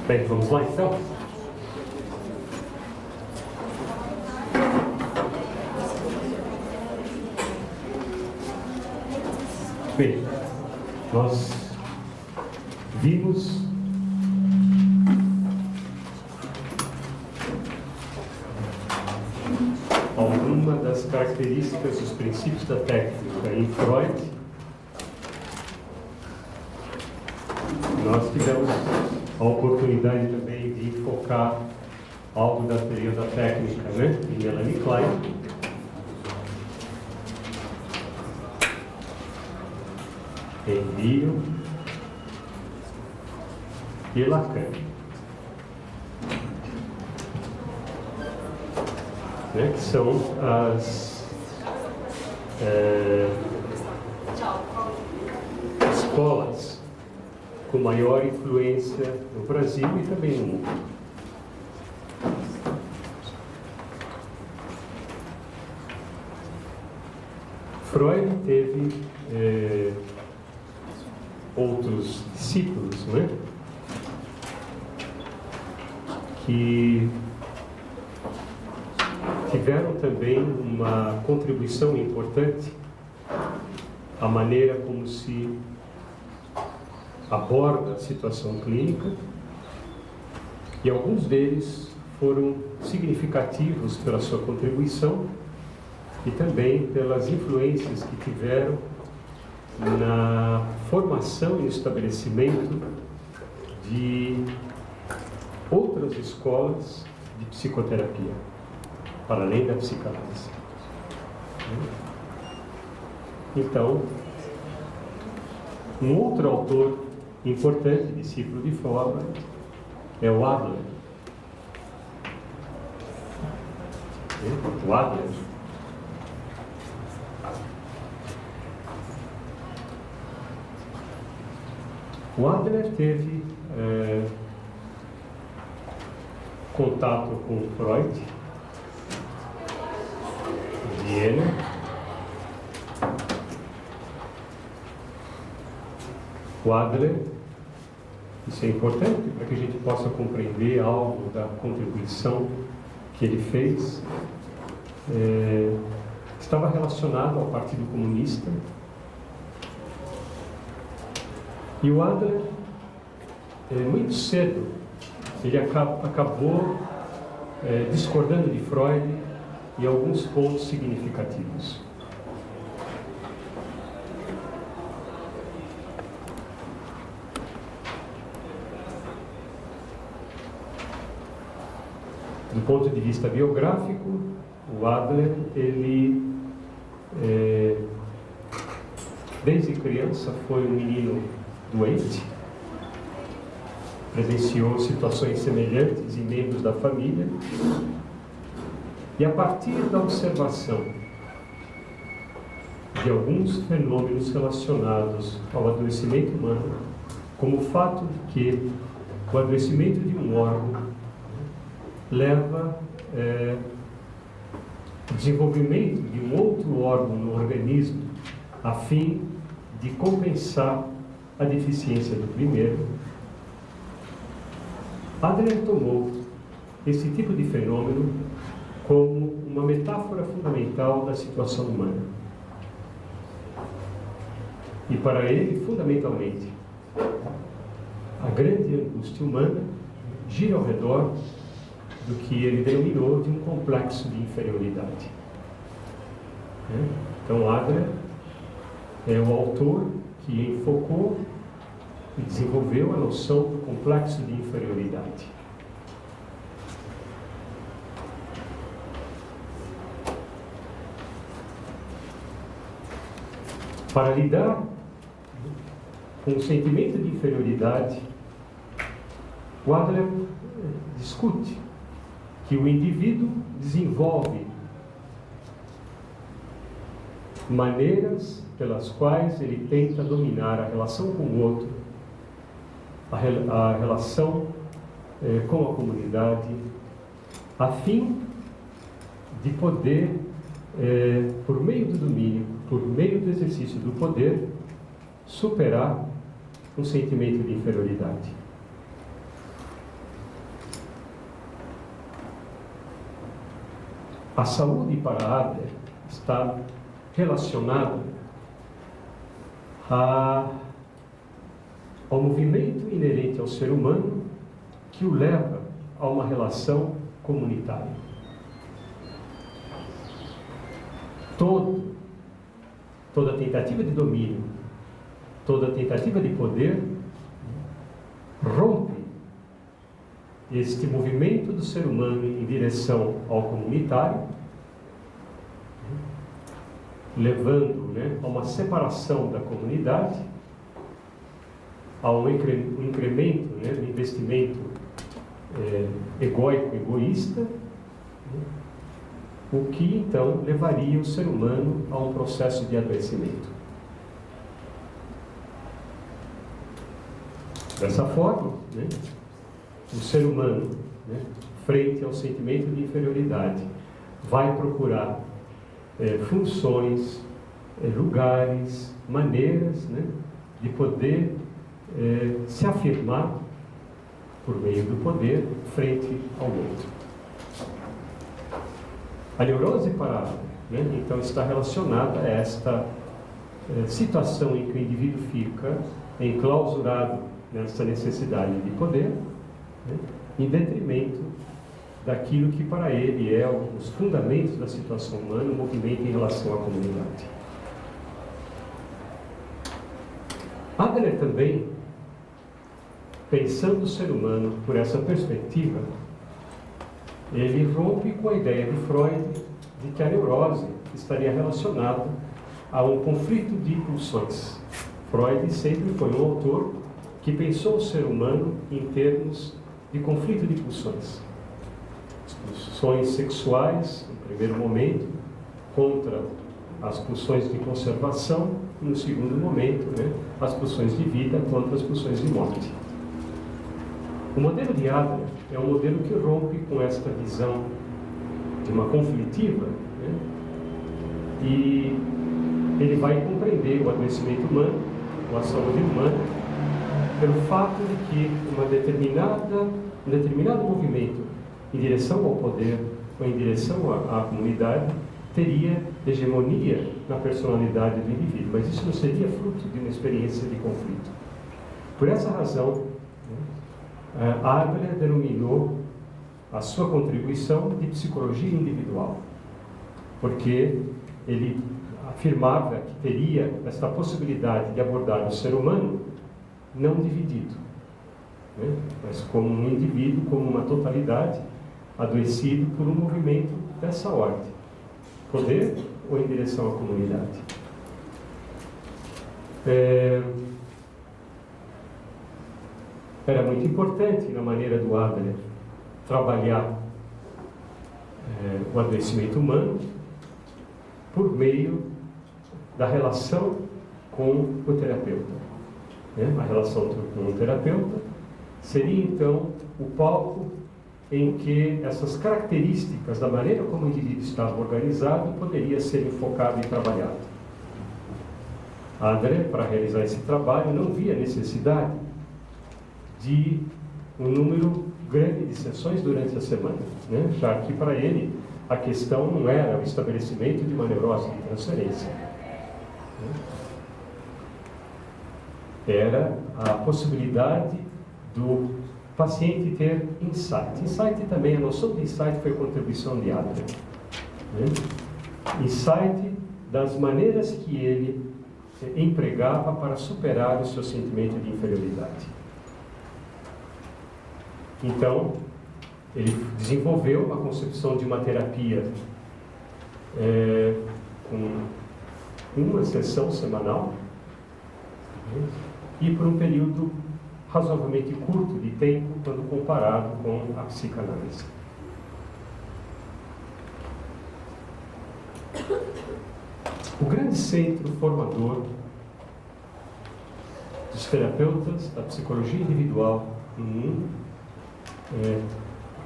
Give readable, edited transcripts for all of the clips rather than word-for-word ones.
Bem, vamos lá então. Bem, nós vimos alguma das características dos princípios da técnica em Freud. Nós tivemos a oportunidade também de focar algo da teoria da técnica, né, em Melanie Klein. Em Bion e Lacan. Né, que são as escolas com maior influência no Brasil e também no mundo. Freud teve outros discípulos, né, que tiveram também uma contribuição importante à maneira como se aborda a situação clínica, e alguns deles foram significativos pela sua contribuição e também pelas influências que tiveram na formação e estabelecimento de outras escolas de psicoterapia, para além da psicanálise. Então, um outro autor importante, discípulo de Freud, é o Adler. O Adler teve contato com Freud, em Viena, o Adler, isso é importante para que a gente possa compreender algo da contribuição que ele fez, estava relacionado ao Partido Comunista. E o Adler, muito cedo, ele acabou discordando de Freud em alguns pontos significativos. Do ponto de vista biográfico, o Adler, ele, desde criança, foi um menino doente, presenciou situações semelhantes em membros da família, e a partir da observação de alguns fenômenos relacionados ao adoecimento humano, como o fato de que o adoecimento de um órgão leva ao desenvolvimento de um outro órgão no organismo a fim de compensar a deficiência do primeiro, Adler tomou esse tipo de fenômeno como uma metáfora fundamental da situação humana. E para ele, fundamentalmente, a grande angústia humana gira ao redor do que ele denominou de um complexo de inferioridade. Então, Adler é o autor que enfocou e desenvolveu a noção do complexo de inferioridade. Para lidar com o sentimento de inferioridade, o Adler discute que o indivíduo desenvolve maneiras pelas quais ele tenta dominar a relação com o outro, a relação com a comunidade, a fim de poder, por meio do domínio, por meio do exercício do poder, superar um sentimento de inferioridade. A saúde para Adler está relacionada ao movimento inerente ao ser humano que o leva a uma relação comunitária. Toda tentativa de domínio, toda tentativa de poder rompe este movimento do ser humano em direção ao comunitário, levando, a uma separação da comunidade, a um incremento, do investimento egóico, egoísta, o que então levaria o ser humano a um processo de adoecimento. Dessa forma, o ser humano, frente ao sentimento de inferioridade, vai procurar funções, lugares, maneiras, de poder se afirmar por meio do poder frente ao outro. A neurose para então está relacionada a esta situação em que o indivíduo fica enclausurado nessa necessidade de poder, em detrimento daquilo que para ele é os fundamentos da situação humana, o movimento em relação à comunidade. Adler também, pensando o ser humano por essa perspectiva, ele rompe com a ideia de Freud de que a neurose estaria relacionada a um conflito de pulsões. Freud sempre foi um autor que pensou o ser humano em termos de conflito de pulsões. As pulsões sexuais, no primeiro momento, contra as pulsões de conservação, e no segundo momento, as pulsões de vida contra as pulsões de morte. O modelo de Adler é um modelo que rompe com esta visão de uma conflitiva, e ele vai compreender o adoecimento humano, ou a saúde humana, pelo fato de que um determinado movimento em direção ao poder ou em direção à comunidade teria hegemonia na personalidade do indivíduo, mas isso não seria fruto de uma experiência de conflito. Por essa razão, Adler denominou a sua contribuição de psicologia individual, porque ele afirmava que teria esta possibilidade de abordar o ser humano não dividido, mas como um indivíduo, como uma totalidade, adoecido por um movimento dessa ordem, poder ou em direção à comunidade. Era muito importante na maneira do Adler trabalhar o adoecimento humano por meio da relação com o terapeuta. A relação com o terapeuta seria então o palco em que essas características da maneira como o indivíduo estava organizado poderia ser enfocado e trabalhado. Adler, para realizar esse trabalho, não via necessidade de um número grande de sessões durante a semana, já que para ele a questão não era o estabelecimento de uma neurose de transferência. Era a possibilidade do paciente ter insight. Insight também, a noção de insight foi contribuição de Adler. Insight das maneiras que ele empregava para superar o seu sentimento de inferioridade. Então, ele desenvolveu a concepção de uma terapia com uma sessão semanal, e por um período razoavelmente curto de tempo quando comparado com a psicanálise. O grande centro formador dos terapeutas da psicologia individual no mundo,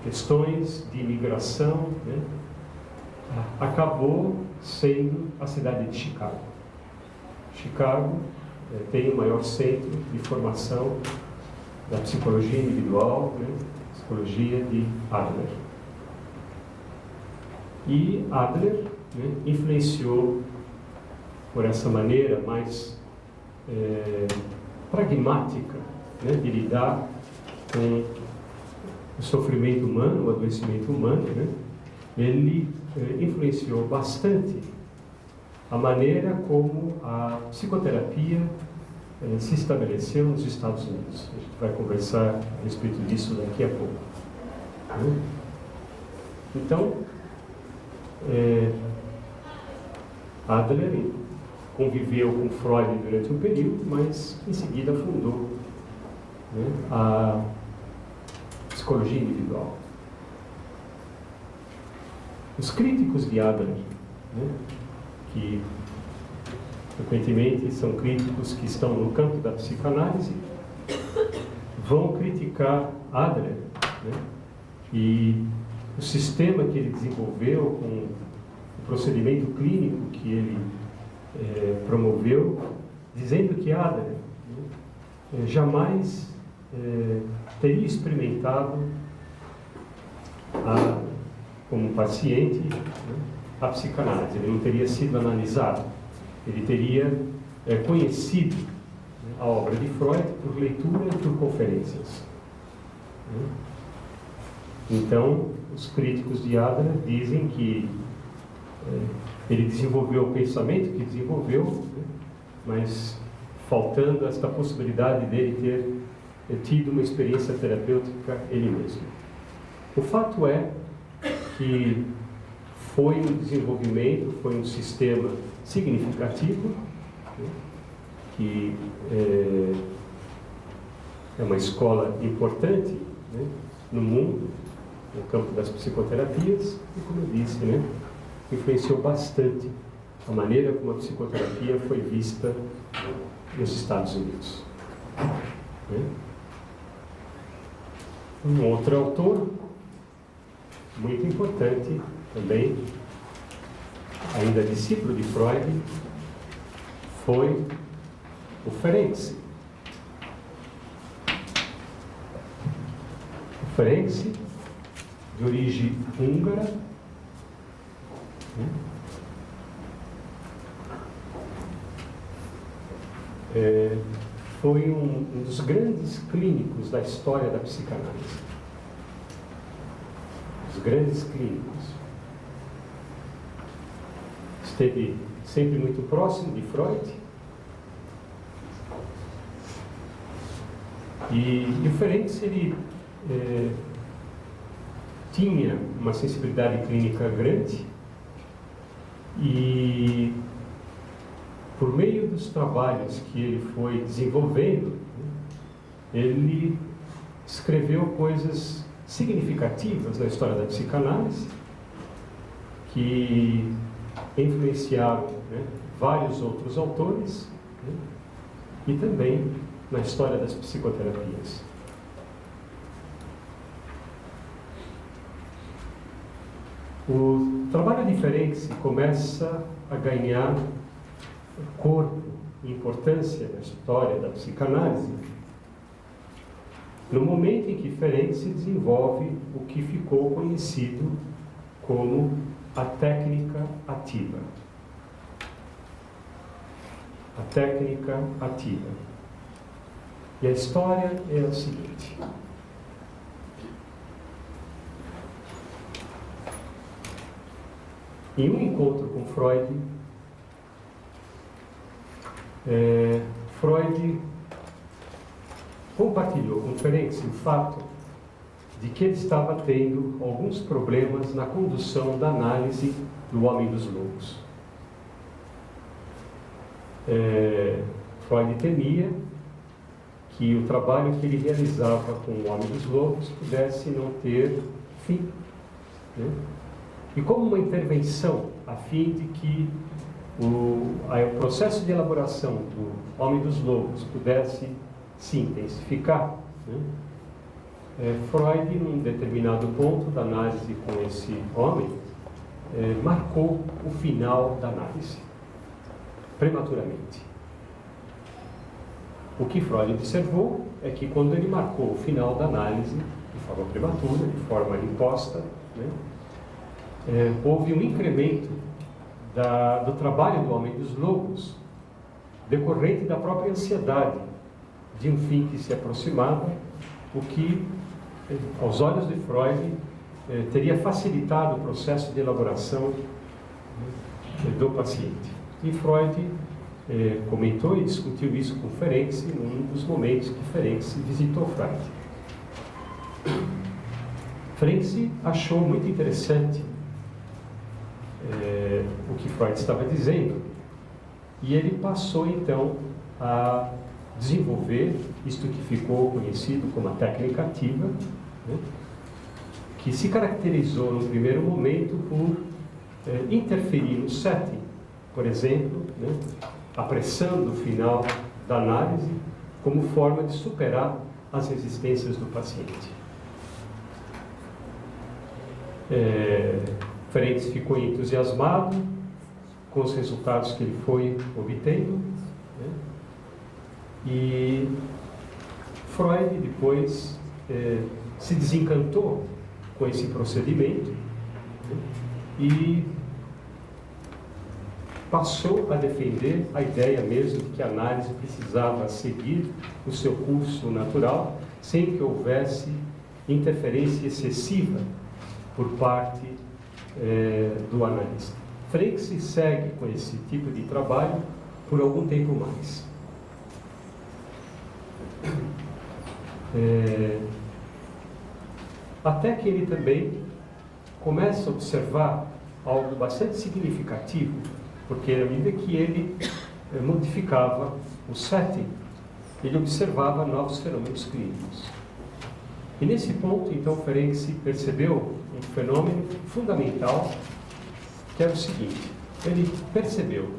questões de imigração, acabou sendo a cidade de Chicago. Chicago tem o maior centro de formação da psicologia individual, psicologia de Adler. E Adler, né, influenciou por essa maneira mais pragmática, né, de lidar com o sofrimento humano, o adoecimento humano, né? Ele influenciou bastante a maneira como a psicoterapia se estabeleceu nos Estados Unidos. A gente vai conversar a respeito disso daqui a pouco. Né? Então, Adler conviveu com Freud durante um período, mas em seguida fundou, né, a psicologia individual. Os críticos de Adler, né, que frequentemente são críticos que estão no campo da psicanálise, vão criticar Adler, né, e o sistema que ele desenvolveu, com o procedimento clínico que ele promoveu, dizendo que Adler jamais teria experimentado como paciente, né, a psicanálise. Ele não teria sido analisado, ele teria conhecido, né, a obra de Freud por leitura e por conferências. Né? Então, os críticos de Adler dizem que ele desenvolveu o pensamento que desenvolveu, né, mas faltando esta possibilidade dele ter tido uma experiência terapêutica ele mesmo. O fato é que foi um desenvolvimento, foi um sistema significativo, né, que é uma escola importante, né, no mundo, no campo das psicoterapias, e, como eu disse, né, influenciou bastante a maneira como a psicoterapia foi vista nos Estados Unidos. Né? Um outro autor muito importante também, ainda discípulo de Freud, foi o Ferenczi. O Ferenczi, de origem húngara, né? Foi um dos grandes clínicos da história da psicanálise. Os grandes clínicos. Esteve sempre muito próximo de Freud. E o Ferenczi, ele tinha uma sensibilidade clínica grande e, por meio dos trabalhos que ele foi desenvolvendo, ele escreveu coisas significativas na história da psicanálise que influenciaram, né, vários outros autores, né, e também na história das psicoterapias. O trabalho de Ferenczi começa a ganhar corpo e importância na história da psicanálise no momento em que Ferenczi desenvolve o que ficou conhecido como a técnica ativa. A técnica ativa. E a história é a seguinte. Em um encontro com Freud, Freud compartilhou com Ferenczi o fato de que ele estava tendo alguns problemas na condução da análise do Homem dos Lobos. Freud temia que o trabalho que ele realizava com o Homem dos Lobos pudesse não ter fim, né? E como uma intervenção a fim de que o processo de elaboração do Homem dos Lobos pudesse se intensificar, né? Freud, num determinado ponto da análise com esse homem, marcou o final da análise, prematuramente. O que Freud observou é que quando ele marcou o final da análise, de forma prematura, de forma imposta, né, houve um incremento do trabalho do homem dos lobos, decorrente da própria ansiedade de um fim que se aproximava, o que, aos olhos de Freud, teria facilitado o processo de elaboração do paciente. E Freud comentou e discutiu isso com Ferenczi num dos momentos que Ferenczi visitou Freud. Ferenczi achou muito interessante o que Freud estava dizendo, e ele passou então a desenvolver isto que ficou conhecido como a técnica ativa, né, que se caracterizou no primeiro momento por interferir no setting, por exemplo, né, apressando o final da análise como forma de superar as resistências do paciente. Ferenczi ficou entusiasmado com os resultados que ele foi obtendo, né? E Freud depois se desencantou com esse procedimento, né? E passou a defender a ideia mesmo de que a análise precisava seguir o seu curso natural, sem que houvesse interferência excessiva por parte do analista. Ferenczi segue com esse tipo de trabalho por algum tempo mais. Até que ele também começa a observar algo bastante significativo, porque à medida que ele modificava o setting, ele observava novos fenômenos clínicos. E nesse ponto, então, Ferenczi percebeu um fenômeno fundamental, que era o seguinte: ele percebeu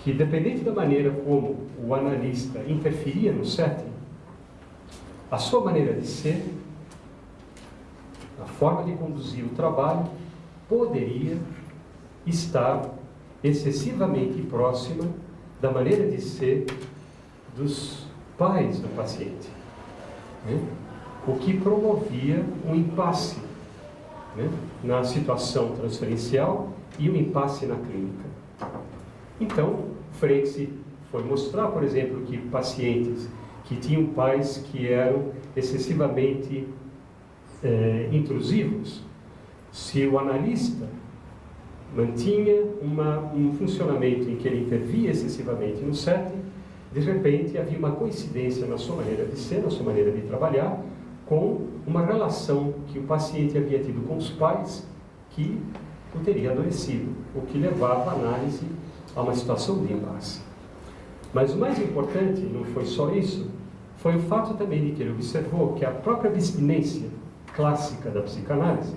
que, dependente da maneira como o analista interferia no setting, a sua maneira de ser, a forma de conduzir o trabalho, poderia estar excessivamente próxima da maneira de ser dos pais do paciente, né? O que promovia um impasse, né, na situação transferencial e um impasse na clínica. Então, Ferenczi foi mostrar, por exemplo, que pacientes que tinham pais que eram excessivamente intrusivos, se o analista mantinha um funcionamento em que ele intervia excessivamente no setting, de repente havia uma coincidência na sua maneira de ser, na sua maneira de trabalhar, com uma relação que o paciente havia tido com os pais que o teria adoecido, o que levava a análise a uma situação de impasse. Mas o mais importante não foi só isso, foi o fato também de que ele observou que a própria abstinência clássica da psicanálise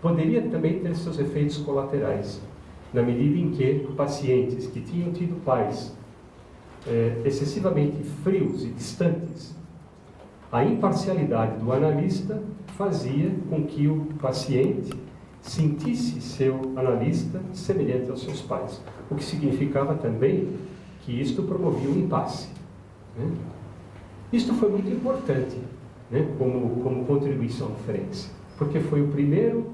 poderia também ter seus efeitos colaterais, na medida em que pacientes que tinham tido pais excessivamente frios e distantes, a imparcialidade do analista fazia com que o paciente sentisse seu analista semelhante aos seus pais, o que significava também que isto promovia um impasse, né? Isto foi muito importante, né, como contribuição do Ferenczi, porque foi o primeiro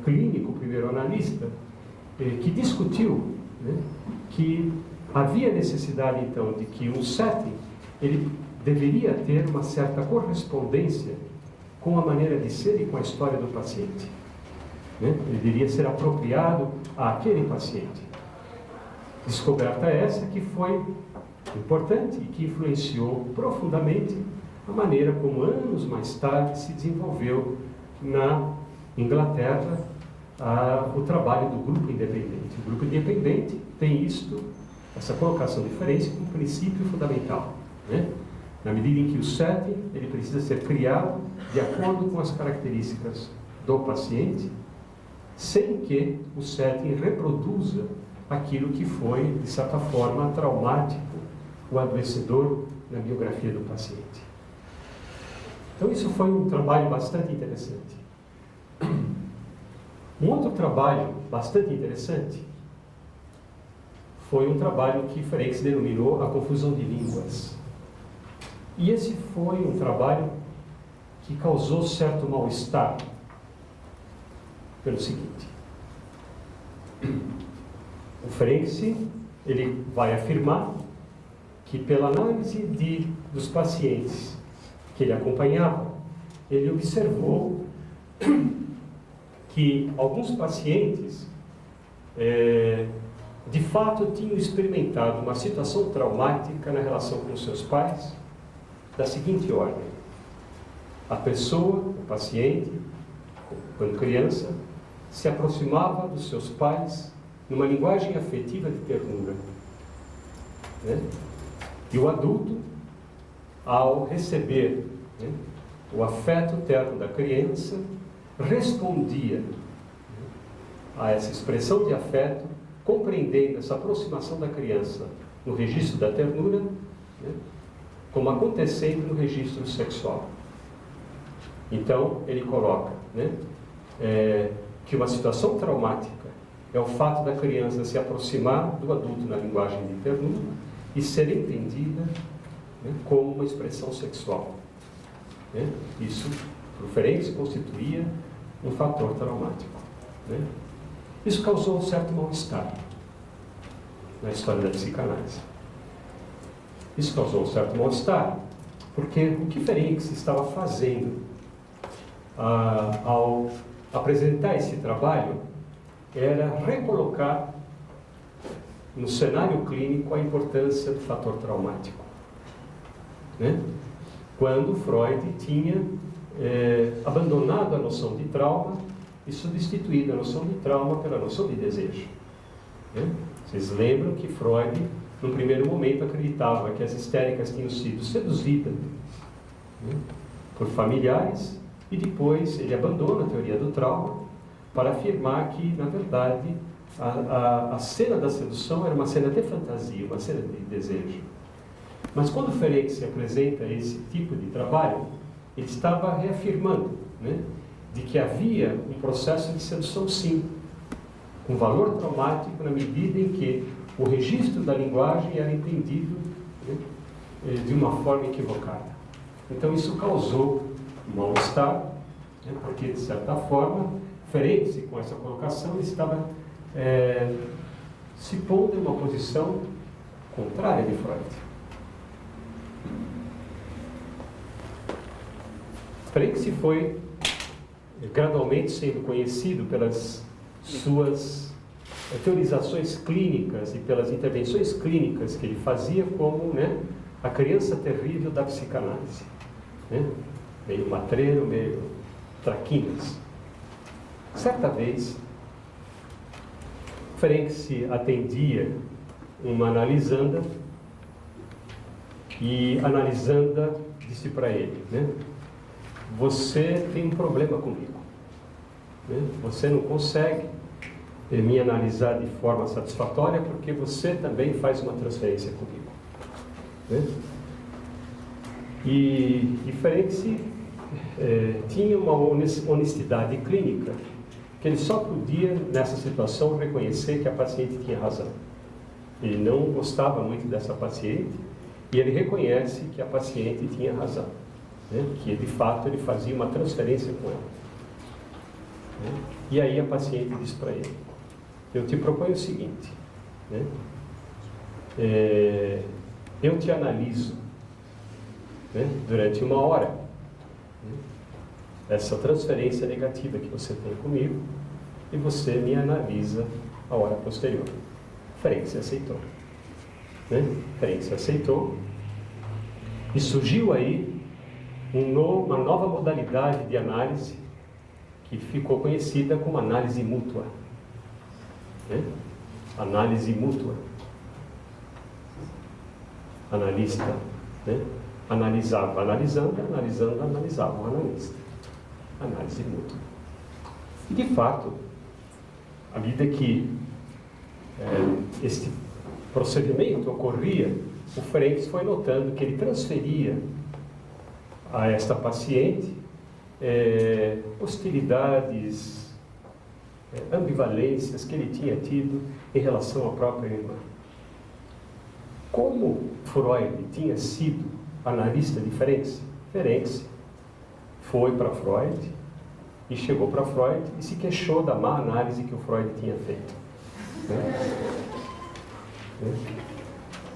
clínico, o primeiro analista que discutiu, né, que havia necessidade então de que um setting ele deveria ter uma certa correspondência com a maneira de ser e com a história do paciente, né? Ele deveria ser apropriado àquele paciente. Descoberta essa que foi importante e que influenciou profundamente a maneira como anos mais tarde se desenvolveu na Inglaterra o trabalho do grupo independente. O grupo independente tem essa colocação de Ferenczi como princípio fundamental, né? Na medida em que o setting ele precisa ser criado de acordo com as características do paciente, sem que o setting reproduza aquilo que foi, de certa forma, traumático ou adoecedor na biografia do paciente. Então isso foi um trabalho bastante interessante. Um outro trabalho bastante interessante foi um trabalho que Ferenczi denominou a confusão de línguas. E esse foi um trabalho que causou certo mal-estar pelo seguinte: o Ferenczi, ele vai afirmar que pela análise dos pacientes que ele acompanhava, ele observou que alguns pacientes de fato tinham experimentado uma situação traumática na relação com seus pais da seguinte ordem: a pessoa, o paciente, quando criança, se aproximava dos seus pais numa linguagem afetiva de ternura, né? E o adulto, ao receber, né, o afeto terno da criança, respondia, né, a essa expressão de afeto, compreendendo essa aproximação da criança no registro da ternura, né, como acontecendo no registro sexual. Então, ele coloca, né, que uma situação traumática é o fato da criança se aproximar do adulto na linguagem de ternura e ser entendida, né, como uma expressão sexual. Né? Isso, para o Ferenczi, constituía um fator traumático. Né? Isso causou um certo mal-estar na história da psicanálise. Isso causou um certo mal-estar, porque o que Ferenczi estava fazendo ao apresentar esse trabalho era recolocar no cenário clínico a importância do fator traumático, né? Quando Freud tinha abandonado a noção de trauma e substituído a noção de trauma pela noção de desejo, né? Vocês lembram que Freud, no primeiro momento, acreditava que as histéricas tinham sido seduzidas, né, por familiares, e depois ele abandona a teoria do trauma para afirmar que, na verdade, a cena da sedução era uma cena de fantasia, uma cena de desejo. Mas quando Ferenczi apresenta esse tipo de trabalho, ele estava reafirmando, né, de que havia um processo de sedução, sim, com valor traumático na medida em que o registro da linguagem era entendido, né, de uma forma equivocada. Então isso causou um mal-estar, né, porque, de certa forma, Ferenczi, com essa colocação, ele estava se pondo em uma posição contrária de Freud. Ferenczi foi gradualmente sendo conhecido pelas suas teorizações clínicas e pelas intervenções clínicas que ele fazia como, né, a criança terrível da psicanálise, né? Meio matreiro, meio traquinas. Certa vez, Ferenczi atendia uma analisanda e a analisanda disse para ele, né, você tem um problema comigo, né? Você não consegue me analisar de forma satisfatória porque você também faz uma transferência comigo, né? E Ferenczi tinha uma honestidade clínica que ele só podia, nessa situação, reconhecer que a paciente tinha razão. Ele não gostava muito dessa paciente e ele reconhece que a paciente tinha razão, né? Que de fato ele fazia uma transferência com ela, né? E aí a paciente diz para ele: eu te proponho o seguinte, né? Eu te analiso, né, durante 1 hora, né, essa transferência negativa que você tem comigo, e você me analisa a hora posterior. Ferenczi aceitou, né? Ferenczi aceitou, e surgiu aí uma nova modalidade de análise que ficou conhecida como análise mútua, né? Análise mútua. Analista, né, analisava, analisando, analisando, analisava o analista. Análise mútua. E, de fato, à medida que este procedimento ocorria, o Ferenczi foi notando que ele transferia a esta paciente hostilidades, ambivalências que ele tinha tido em relação à própria irmã. Como Freud tinha sido analista de Ferenczi, Ferenczi foi para Freud e chegou para Freud e se queixou da má análise que o Freud tinha feito.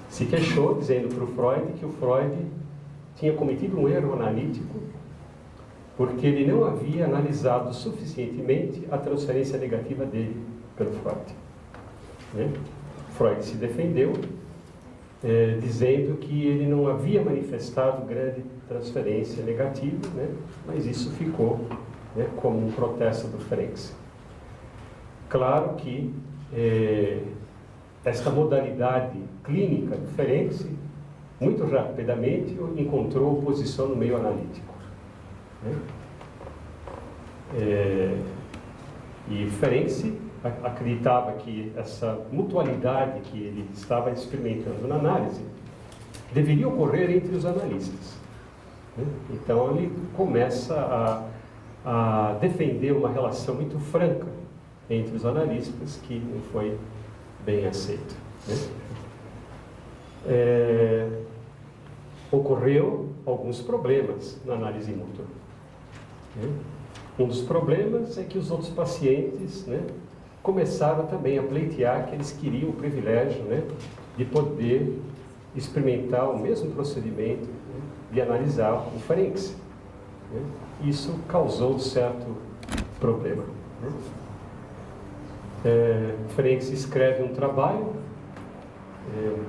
Se queixou, dizendo para o Freud que o Freud tinha cometido um erro analítico porque ele não havia analisado suficientemente a transferência negativa dele pelo Freud. Freud se defendeu, dizendo que ele não havia manifestado grande transferência negativa, mas isso ficou como um protesto do Ferenczi. Claro que esta modalidade clínica do Ferenczi, muito rapidamente, encontrou oposição no meio analítico. E Ferenczi acreditava que essa mutualidade que ele estava experimentando na análise deveria ocorrer entre os analistas. Então ele começa a defender uma relação muito franca entre os analistas que não foi bem aceito. Ocorreu alguns problemas na análise mútua. Um dos problemas é que os outros pacientes começaram também a pleitear que eles queriam o privilégio de poder experimentar o mesmo procedimento de analisar o Ferenczi. Isso causou um certo problema. Ferenczi escreve um trabalho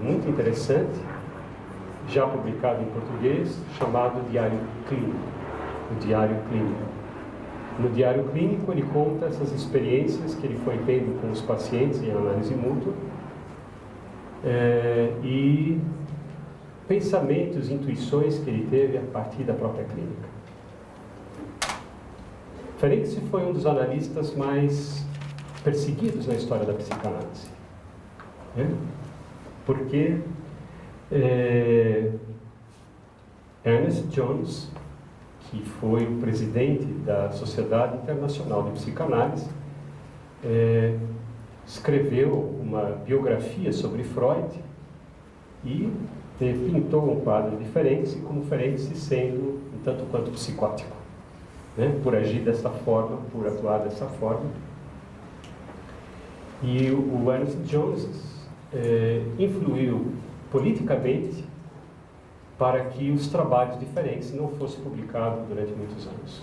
muito interessante, já publicado em português, chamado Diário Clínico. O Diário Clínico. No Diário Clínico, ele conta essas experiências que ele foi tendo com os pacientes em análise mútua e pensamentos, intuições que ele teve a partir da própria clínica. Ferenczi foi um dos analistas mais perseguidos na história da psicanálise. Porque Ernest Jones, que foi o presidente da Sociedade Internacional de Psicanálise, escreveu uma biografia sobre Freud e pintou um quadro de Ferenczi como Ferenczi sendo um tanto quanto psicótico, por agir dessa forma, por atuar dessa forma. E o Ernest Jones influiu politicamente para que os trabalhos de Ferenczi não fossem publicados durante muitos anos.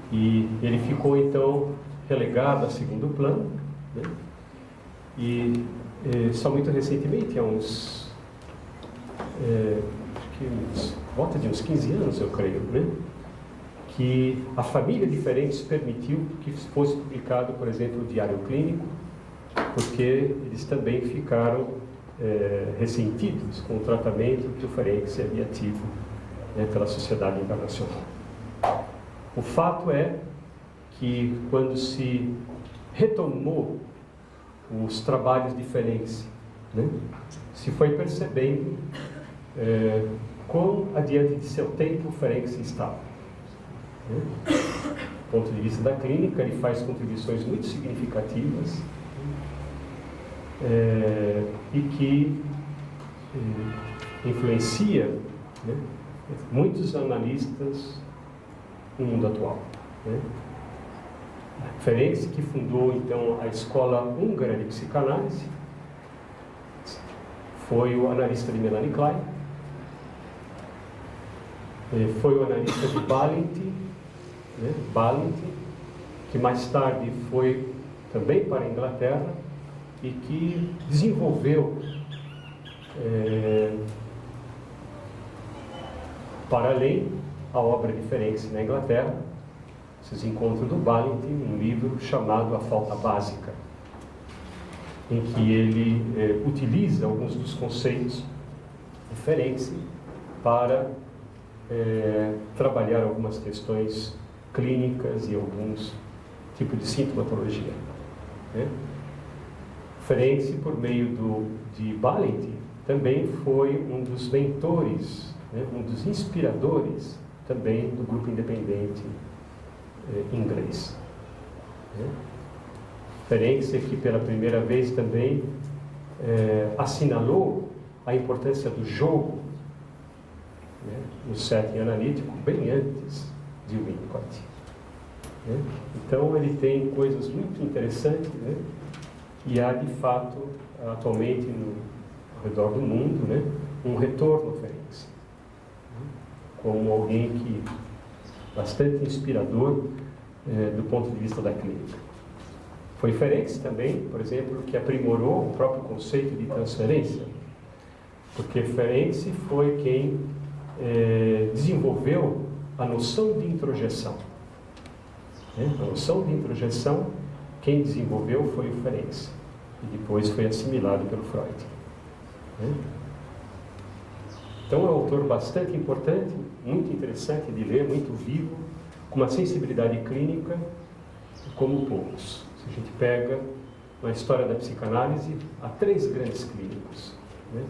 E ele ficou, então, relegado a segundo plano. E só muito recentemente, há volta de uns 15 anos, eu creio, que a família de Ferenczi permitiu que fosse publicado, por exemplo, o Diário Clínico, porque eles também ficaram ressentidos com o tratamento que o Ferenczi havia tido pela Sociedade Internacional. O fato é que, quando se retomou os trabalhos de Ferenczi, se foi percebendo quão adiante de seu tempo o Ferenczi estava. Do ponto de vista da clínica, ele faz contribuições muito significativas e que influencia muitos analistas no mundo atual. Ferenczi, que fundou então a Escola Húngara de Psicanálise, foi o analista de Melanie Klein, foi o analista de Balint, que mais tarde foi também para a Inglaterra e que desenvolveu para além a obra de Ferenczi na Inglaterra. Vocês encontram do Balint um livro chamado A Falta Básica, em que ele utiliza alguns dos conceitos de Ferenczi para trabalhar algumas questões clínicas e alguns tipos de sintomatologia. Ferenczi, por meio de Balint, também foi um dos mentores, um dos inspiradores também do grupo independente inglês. Ferenczi, que pela primeira vez também assinalou a importância do jogo no setting analítico, bem antes de Winnicott. Né? Então, ele tem coisas muito interessantes, né? E há, de fato, atualmente, ao redor do mundo, né, um retorno a Ferenc, como alguém que bastante inspirador do ponto de vista da clínica. Foi Ferenc também, por exemplo, que aprimorou o próprio conceito de transferência, porque Ferenc foi quem desenvolveu a noção de introjeção. Né? A noção de introjeção, quem desenvolveu foi o Ferenc, e depois foi assimilado pelo Freud. Né? Então é um autor bastante importante, muito interessante de ler, muito vivo, com uma sensibilidade clínica como poucos. Se a gente pega na história da psicanálise, há 3 grandes clínicos. Né?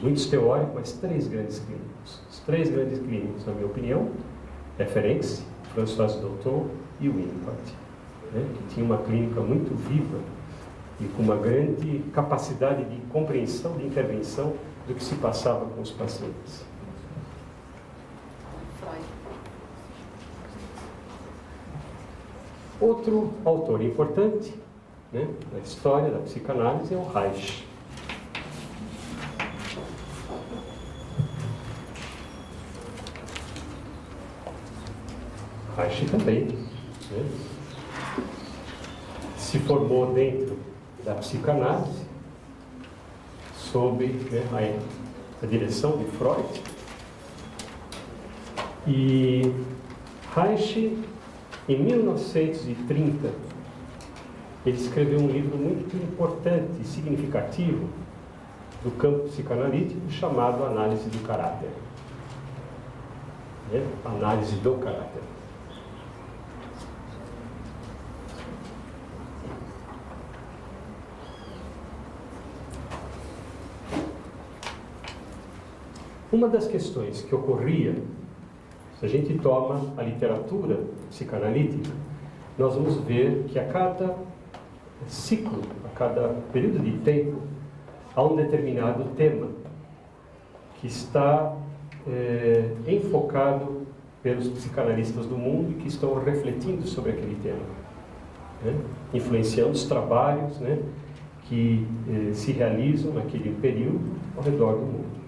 Muitos teóricos, mas 3 grandes clínicos. Os 3 grandes clínicos, na minha opinião, é Ferenc, François Dolto e Winnicott, né? Que tinha uma clínica muito viva e com uma grande capacidade de compreensão, de intervenção do que se passava com os pacientes. Outro autor importante, né, na história da psicanálise é o Reich. Reich também, né, se formou dentro da psicanálise sob, né, a direção de Freud. E Reich, em 1930, ele escreveu um livro muito importante e significativo do campo psicanalítico chamado Análise do Caráter. Né? Análise do caráter. Uma das questões que ocorria, se a gente toma a literatura psicanalítica, nós vamos ver que a cada ciclo, a cada período de tempo, há um determinado tema que está enfocado pelos psicanalistas do mundo e que estão refletindo sobre aquele tema, né? Influenciando os trabalhos, né, que se realizam naquele período ao redor do mundo.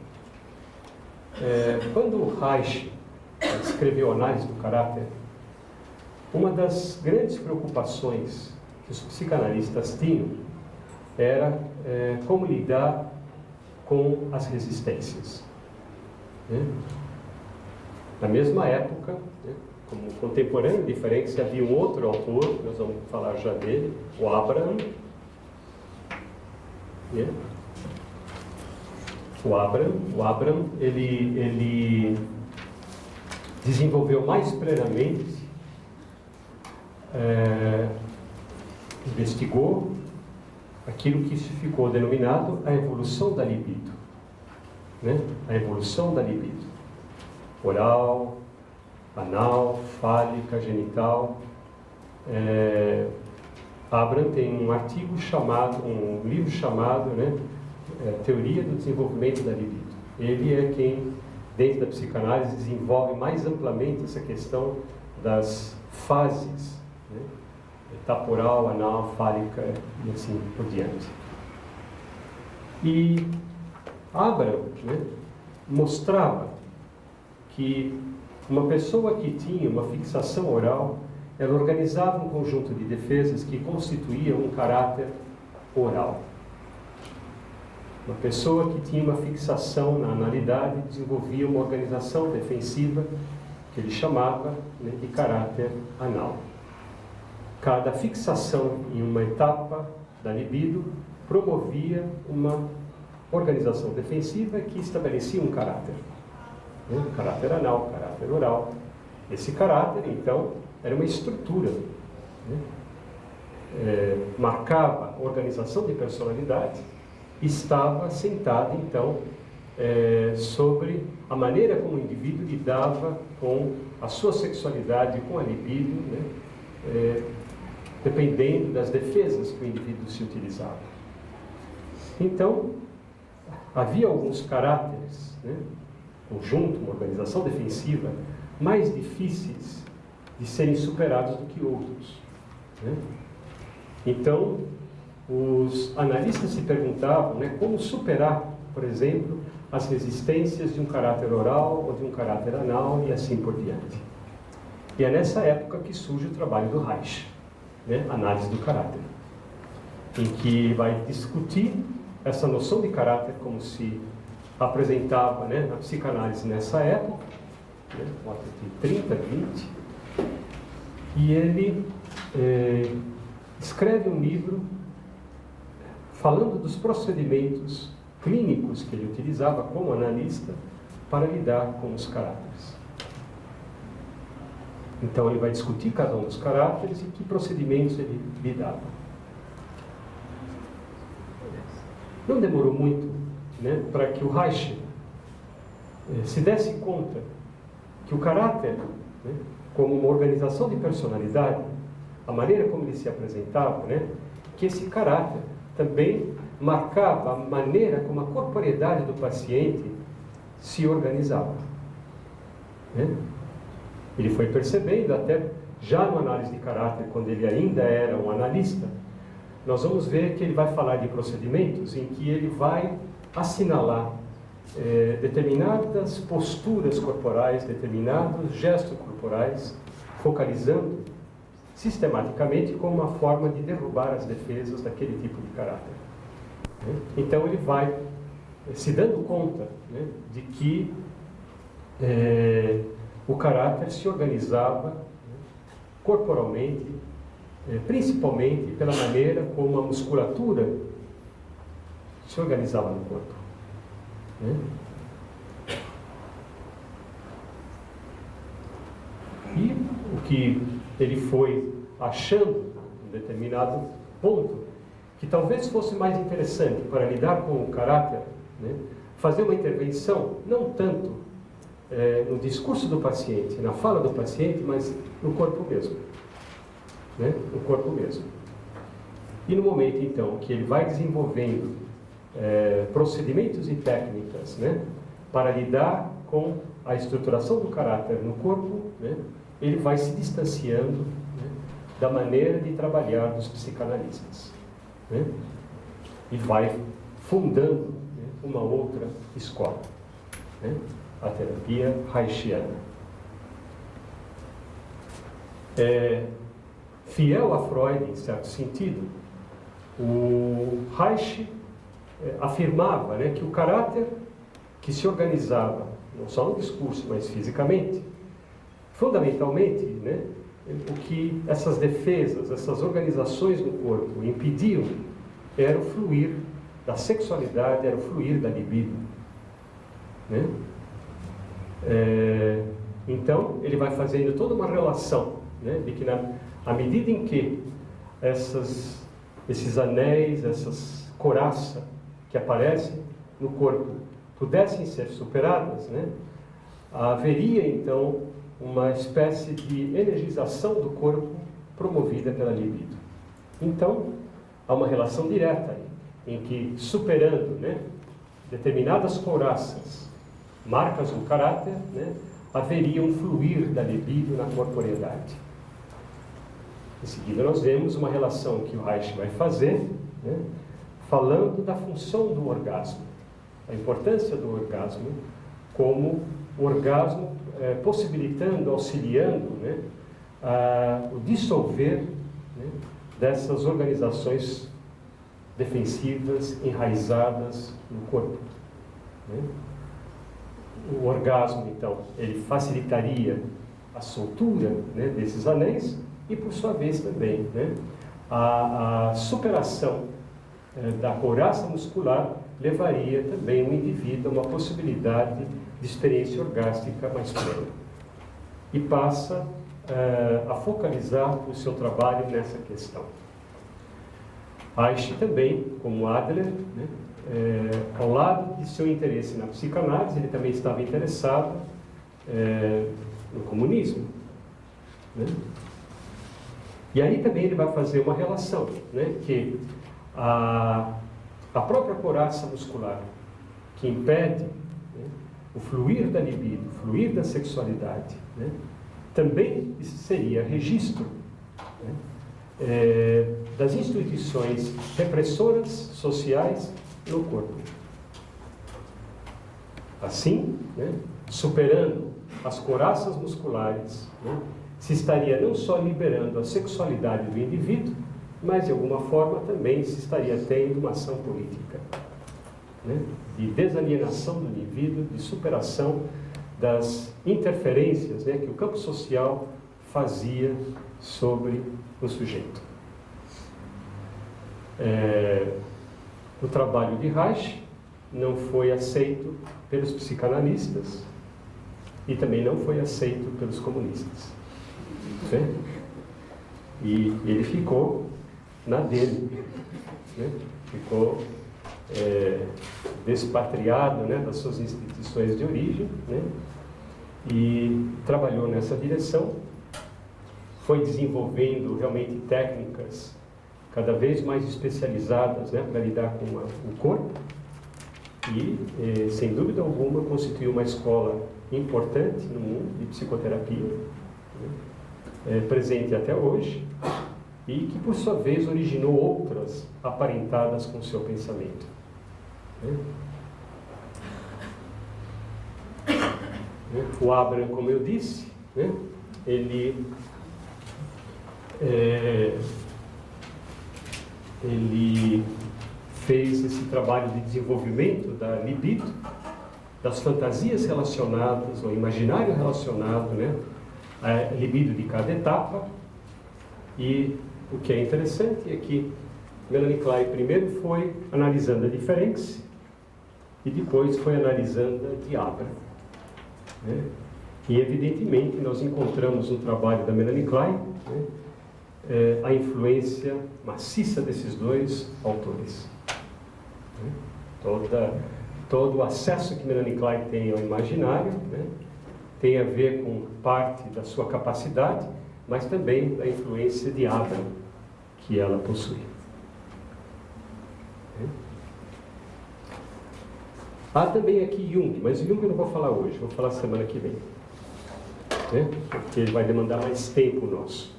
Quando Reich escreveu Análise do Caráter, uma das grandes preocupações que os psicanalistas tinham era como lidar com as resistências. Né? Na mesma época, né, como contemporâneo de Ferenc, havia um outro autor, nós vamos falar já dele, o Abraham. Né? O Abraham, ele desenvolveu mais plenamente, investigou aquilo que ficou denominado a evolução da libido, né? A evolução da libido, oral, anal, fálica, genital. Abraham tem um livro chamado, né, Teoria do Desenvolvimento da Libido. Ele é quem, dentro da psicanálise, desenvolve mais amplamente essa questão das fases, né? Etapa oral, anal, fálica e assim por diante. E Abraham, né, mostrava que uma pessoa que tinha uma fixação oral, ela organizava um conjunto de defesas que constituía um caráter oral. Uma pessoa que tinha uma fixação na analidade desenvolvia uma organização defensiva que ele chamava, né, de caráter anal. Cada fixação em uma etapa da libido promovia uma organização defensiva que estabelecia um caráter. Né? Caráter anal, caráter oral. Esse caráter, então, era uma estrutura. Né? Marcava a organização de personalidade. Estava assentado, então, sobre a maneira como o indivíduo lidava com a sua sexualidade, com a libido, né? Dependendo das defesas que o indivíduo se utilizava. Então, havia alguns caráteres, né? Conjunto, uma organização defensiva mais difíceis de serem superados do que outros, né? Então, os analistas se perguntavam, né, como superar, por exemplo, as resistências de um caráter oral ou de um caráter anal e assim por diante. E é nessa época que surge o trabalho do Reich, né, análise do caráter, em que vai discutir essa noção de caráter como se apresentava, né, na psicanálise nessa época, né, de 30, 20, e ele escreve um livro falando dos procedimentos clínicos que ele utilizava como analista para lidar com os caráteres. Então ele vai discutir cada um dos caráteres e que procedimentos ele lidava. Não demorou muito, né, para que o Reich se desse conta que o caráter, né, como uma organização de personalidade, a maneira como ele se apresentava, né, que esse caráter também marcava a maneira como a corporeidade do paciente se organizava, né? Ele foi percebendo, até já no análise de caráter, quando ele ainda era um analista, nós vamos ver que ele vai falar de procedimentos em que ele vai assinalar determinadas posturas corporais, determinados gestos corporais, focalizando sistematicamente como uma forma de derrubar as defesas daquele tipo de caráter. Então ele vai se dando conta, né, de que o caráter se organizava, né, corporalmente, principalmente pela maneira como a musculatura se organizava no corpo, né? E o que ele foi achando em determinado ponto, que talvez fosse mais interessante para lidar com o caráter, né, fazer uma intervenção, não tanto no discurso do paciente, na fala do paciente, mas no corpo mesmo, né, no corpo mesmo. E no momento, então, que ele vai desenvolvendo procedimentos e técnicas, né, para lidar com a estruturação do caráter no corpo, né, ele vai se distanciando, né, da maneira de trabalhar dos psicanalistas, né, e vai fundando, né, uma outra escola, né, a terapia reichiana. Fiel a Freud, em certo sentido, o Reich afirmava, né, que o caráter que se organizava, não só no discurso, mas fisicamente, fundamentalmente, né, o que essas defesas, essas organizações no corpo impediam era o fluir da sexualidade, era o fluir da libido, né? Então, ele vai fazendo toda uma relação, né, de que à medida em que esses anéis, essas couraças que aparecem no corpo pudessem ser superadas, né, haveria então uma espécie de energização do corpo promovida pela libido. Então, há uma relação direta aí, em que, superando, né, determinadas couraças, marcas do caráter, né, haveria um fluir da libido na corporeidade. Em seguida, nós vemos uma relação que o Reich vai fazer, né, falando da função do orgasmo, a importância do orgasmo como o orgasmo possibilitando, auxiliando, né, o dissolver, né, dessas organizações defensivas enraizadas no corpo, né? O orgasmo, então, ele facilitaria a soltura, né, desses anéis e, por sua vez, também, né, a superação da couraça muscular levaria também o indivíduo a uma possibilidade de experiência orgástica mais plena. E passa a focalizar o seu trabalho nessa questão. Reich também, como Adler, né, ao lado de seu interesse na psicanálise, ele também estava interessado no comunismo, né? E aí também ele vai fazer uma relação, né, que a própria couraça muscular que impede, né, o o fluir da libido, o fluir da sexualidade, né, também seria registro, né, das instituições repressoras sociais no corpo. Assim, né, superando as couraças musculares, né, se estaria não só liberando a sexualidade do indivíduo, mas de alguma forma também se estaria tendo uma ação política, né, de desalienação do indivíduo, de superação das interferências, né, que o campo social fazia sobre o sujeito. O trabalho de Reich não foi aceito pelos psicanalistas e também não foi aceito pelos comunistas. Né? E ele ficou na dele, né? Ficou despatriado, né, das suas instituições de origem, né? E trabalhou nessa direção, foi desenvolvendo realmente técnicas cada vez mais especializadas, né, para lidar com o corpo e, sem dúvida alguma, constituiu uma escola importante no mundo de psicoterapia, né, presente até hoje, e que, por sua vez, originou outras aparentadas com o seu pensamento. Né? O Abraham, como eu disse, né, ele fez esse trabalho de desenvolvimento da libido, das fantasias relacionadas, ou imaginário relacionado, né, à libido de cada etapa. E o que é interessante é que Melanie Klein primeiro foi analisando a diferença e depois foi analisando a de Abraham, né? E evidentemente nós encontramos no trabalho da Melanie Klein, né, a influência maciça desses dois autores. Todo o acesso que Melanie Klein tem ao imaginário, né, tem a ver com parte da sua capacidade, mas também da influência de Abraham que ela possui. Há também aqui Jung, mas Jung eu não vou falar hoje, vou falar semana que vem, né, porque ele vai demandar mais tempo nosso,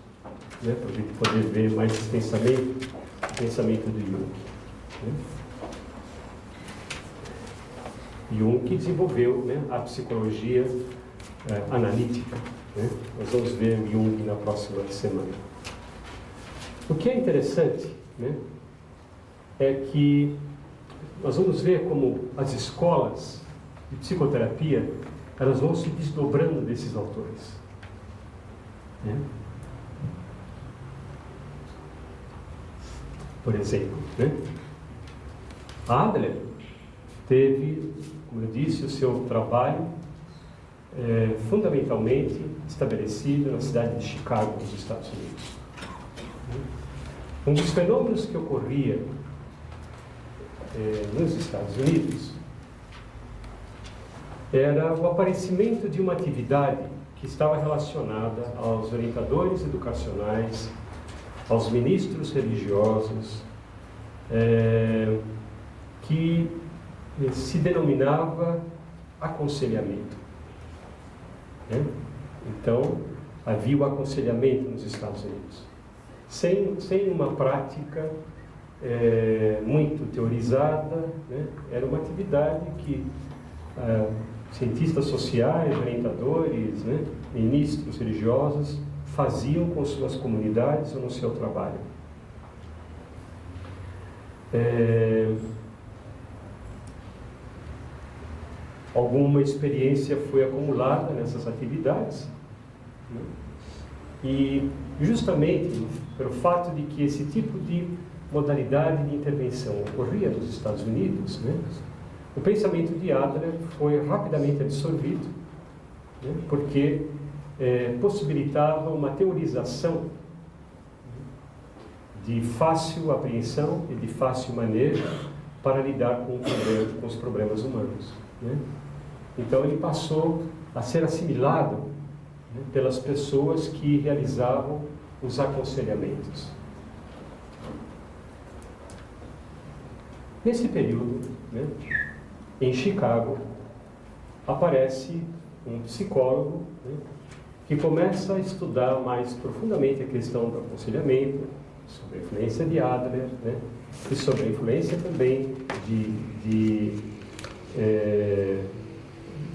né, para a gente poder ver mais extensamente o pensamento de Jung. Né? Jung que desenvolveu, né, a psicologia analítica. Né? Nós vamos ver Jung na próxima semana. O que é interessante, né, é que nós vamos ver como as escolas de psicoterapia elas vão se desdobrando desses autores. Né? Por exemplo, né? Adler teve, como eu disse, o seu trabalho fundamentalmente estabelecido na cidade de Chicago, nos Estados Unidos. Um dos fenômenos que ocorria nos Estados Unidos era o aparecimento de uma atividade que estava relacionada aos orientadores educacionais, aos ministros religiosos, que se denominava aconselhamento. Né? Então, havia o aconselhamento nos Estados Unidos, sem uma prática muito teorizada, né? Era uma atividade que cientistas sociais, orientadores, né, ministros religiosos faziam com suas comunidades ou no seu trabalho. Alguma experiência foi acumulada nessas atividades, né? E justamente pelo fato de que esse tipo de modalidade de intervenção ocorria nos Estados Unidos, né, o pensamento de Adler foi rapidamente absorvido, né, porque possibilitava uma teorização de fácil apreensão e de fácil manejo para lidar com os problemas humanos. Né? Então ele passou a ser assimilado, né, pelas pessoas que realizavam os aconselhamentos. Nesse período, né, em Chicago, aparece um psicólogo, né, que começa a estudar mais profundamente a questão do aconselhamento, sobre a influência de Adler, né, e sobre a influência também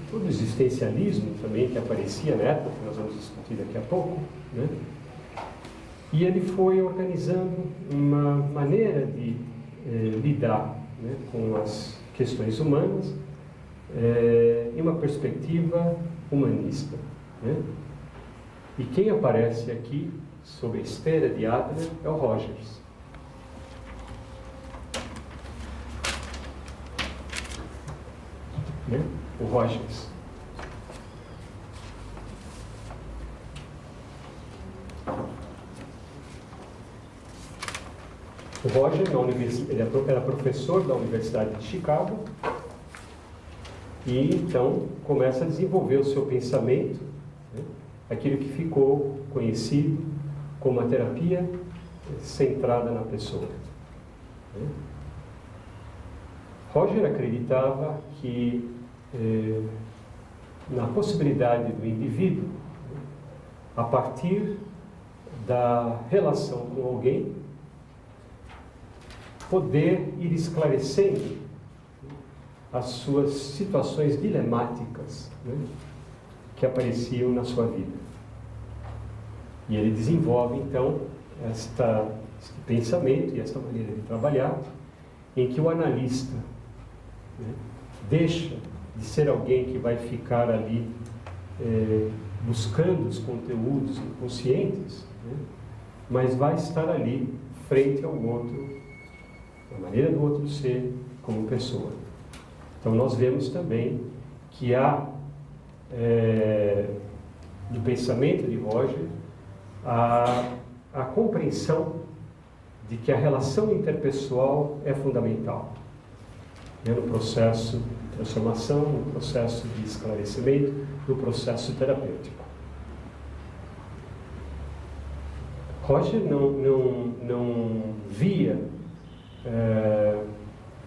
todo o existencialismo também que aparecia na época, que nós vamos discutir daqui a pouco, né? E ele foi organizando uma maneira de lidar, né, com as questões humanas em uma perspectiva humanista, né? E quem aparece aqui sob a esteira de Adler é o Rogers. Né? O Rogers. O Roger, ele era professor da Universidade de Chicago e então começa a desenvolver o seu pensamento, né, aquilo que ficou conhecido como a terapia centrada na pessoa. Né? Roger acreditava que na possibilidade do indivíduo, a partir da relação com alguém, poder ir esclarecendo as suas situações dilemáticas, né, que apareciam na sua vida. E ele desenvolve, então, este pensamento e esta maneira de trabalhar, em que o analista, né, deixa de ser alguém que vai ficar ali buscando os conteúdos inconscientes, né, mas vai estar ali frente ao outro, a maneira do outro ser como pessoa. Então nós vemos também que há no pensamento de Roger a compreensão de que a relação interpessoal é fundamental, né, no processo de transformação, no processo de esclarecimento, no processo terapêutico. Roger não via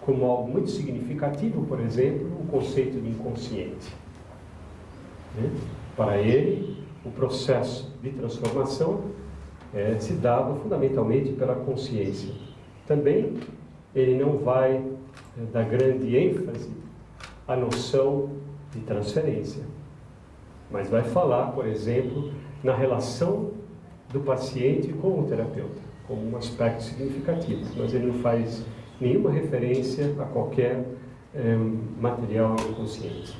como algo muito significativo, por exemplo, o conceito de inconsciente. Né? Para ele, o processo de transformação se dava fundamentalmente pela consciência. Também ele não vai dar grande ênfase à noção de transferência, mas vai falar, por exemplo, na relação do paciente com o terapeuta, como um aspecto significativo, mas ele não faz nenhuma referência a qualquer material inconsciente.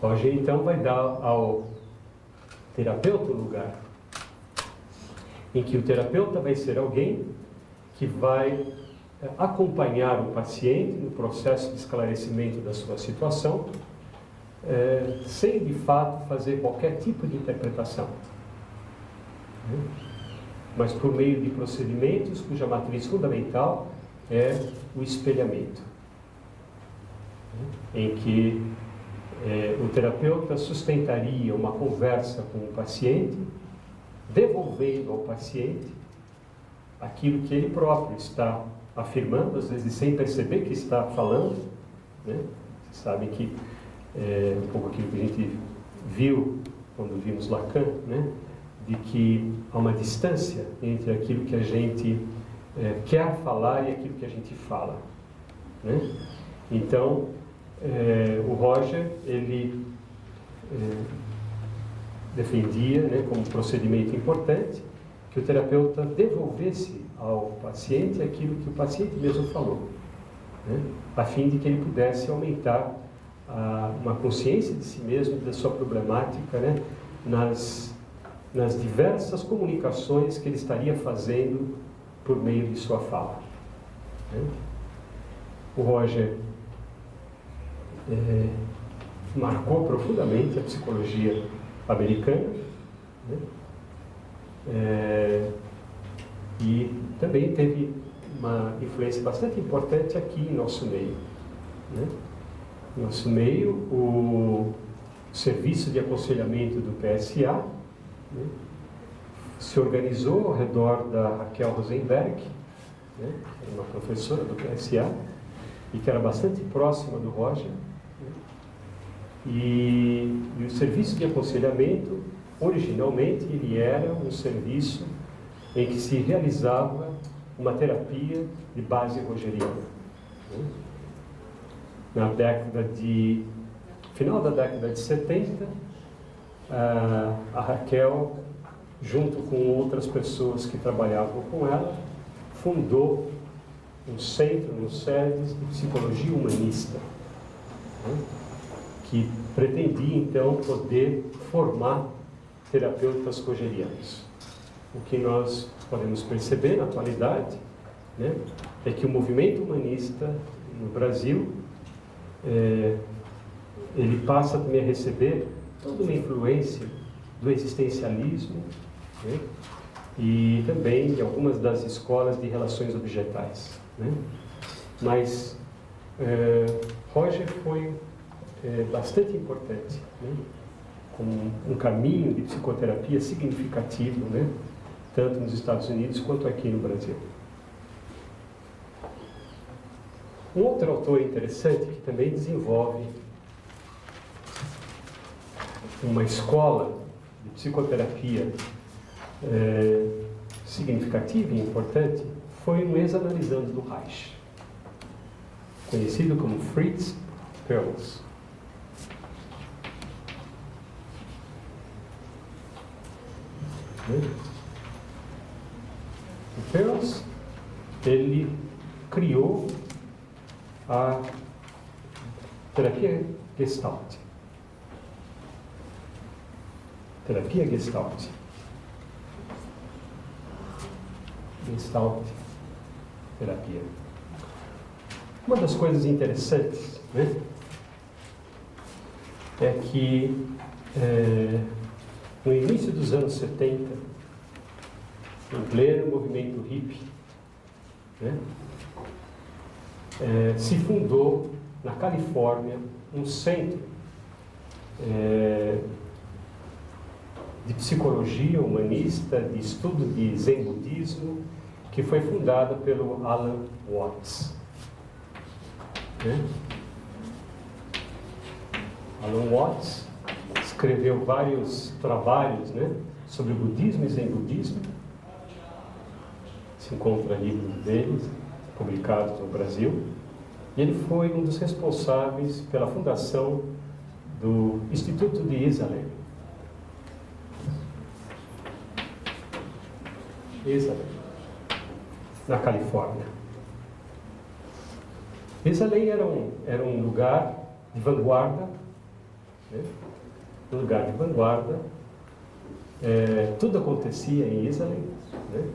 Roger, então, vai dar ao terapeuta um lugar em que o terapeuta vai ser alguém que vai acompanhar o paciente no processo de esclarecimento da sua situação, sem, de fato, fazer qualquer tipo de interpretação, né? Mas por meio de procedimentos cuja matriz fundamental é o espelhamento, né, em que o terapeuta sustentaria uma conversa com o paciente, devolvendo ao paciente aquilo que ele próprio está afirmando, às vezes sem perceber que está falando, né? Vocês sabem que um pouco aquilo que a gente viu quando vimos Lacan, né? De que há uma distância entre aquilo que a gente quer falar e aquilo que a gente fala, né? Então, o Roger, ele defendia, né, como procedimento importante, que o terapeuta devolvesse ao paciente aquilo que o paciente mesmo falou, né, a fim de que ele pudesse aumentar uma consciência de si mesmo, da sua problemática, né, nas diversas comunicações que ele estaria fazendo por meio de sua fala, né. O Roger marcou profundamente a psicologia americana, né, e também teve uma influência bastante importante aqui em nosso meio, né. Em nosso meio, o serviço de aconselhamento do PSA, né, se organizou ao redor da Raquel Rosenberg, né, que era uma professora do PSA e que era bastante próxima do Roger, né, E o serviço de aconselhamento, originalmente, ele era um serviço em que se realizava uma terapia de base rogeriana. Na final da década de 70, a Raquel, junto com outras pessoas que trabalhavam com ela, fundou um centro no SEDES de psicologia humanista, que pretendia então poder formar terapeutas rogerianos. O que nós podemos perceber na atualidade, né, é que o movimento humanista no Brasil ele passa também a receber toda uma influência do existencialismo, né, e também de algumas das escolas de relações objetais, né. Mas Roger foi bastante importante, né, como um caminho de psicoterapia significativo, né, tanto nos Estados Unidos quanto aqui no Brasil. Um outro autor interessante que também desenvolve uma escola de psicoterapia significativa e importante foi um ex-analisando do Reich, conhecido como Fritz Perls. O Perls, ele criou a terapia Gestalt. Terapia Gestalt. Gestalt terapia. Uma das coisas interessantes, né, é que no início dos anos 70, em pleno movimento hippie, né, se fundou na Califórnia um centro de psicologia humanista, de estudo de Zen budismo, que foi fundado pelo Alan Watts. Né? Alan Watts escreveu vários trabalhos, né, sobre budismo e Zen budismo. Se encontra livros deles, publicados no Brasil. E ele foi um dos responsáveis pela fundação do Instituto de Esalen. Esalen, na Califórnia. Esalen era um lugar de vanguarda, né? Um lugar de vanguarda. Tudo acontecia em Esalen, né?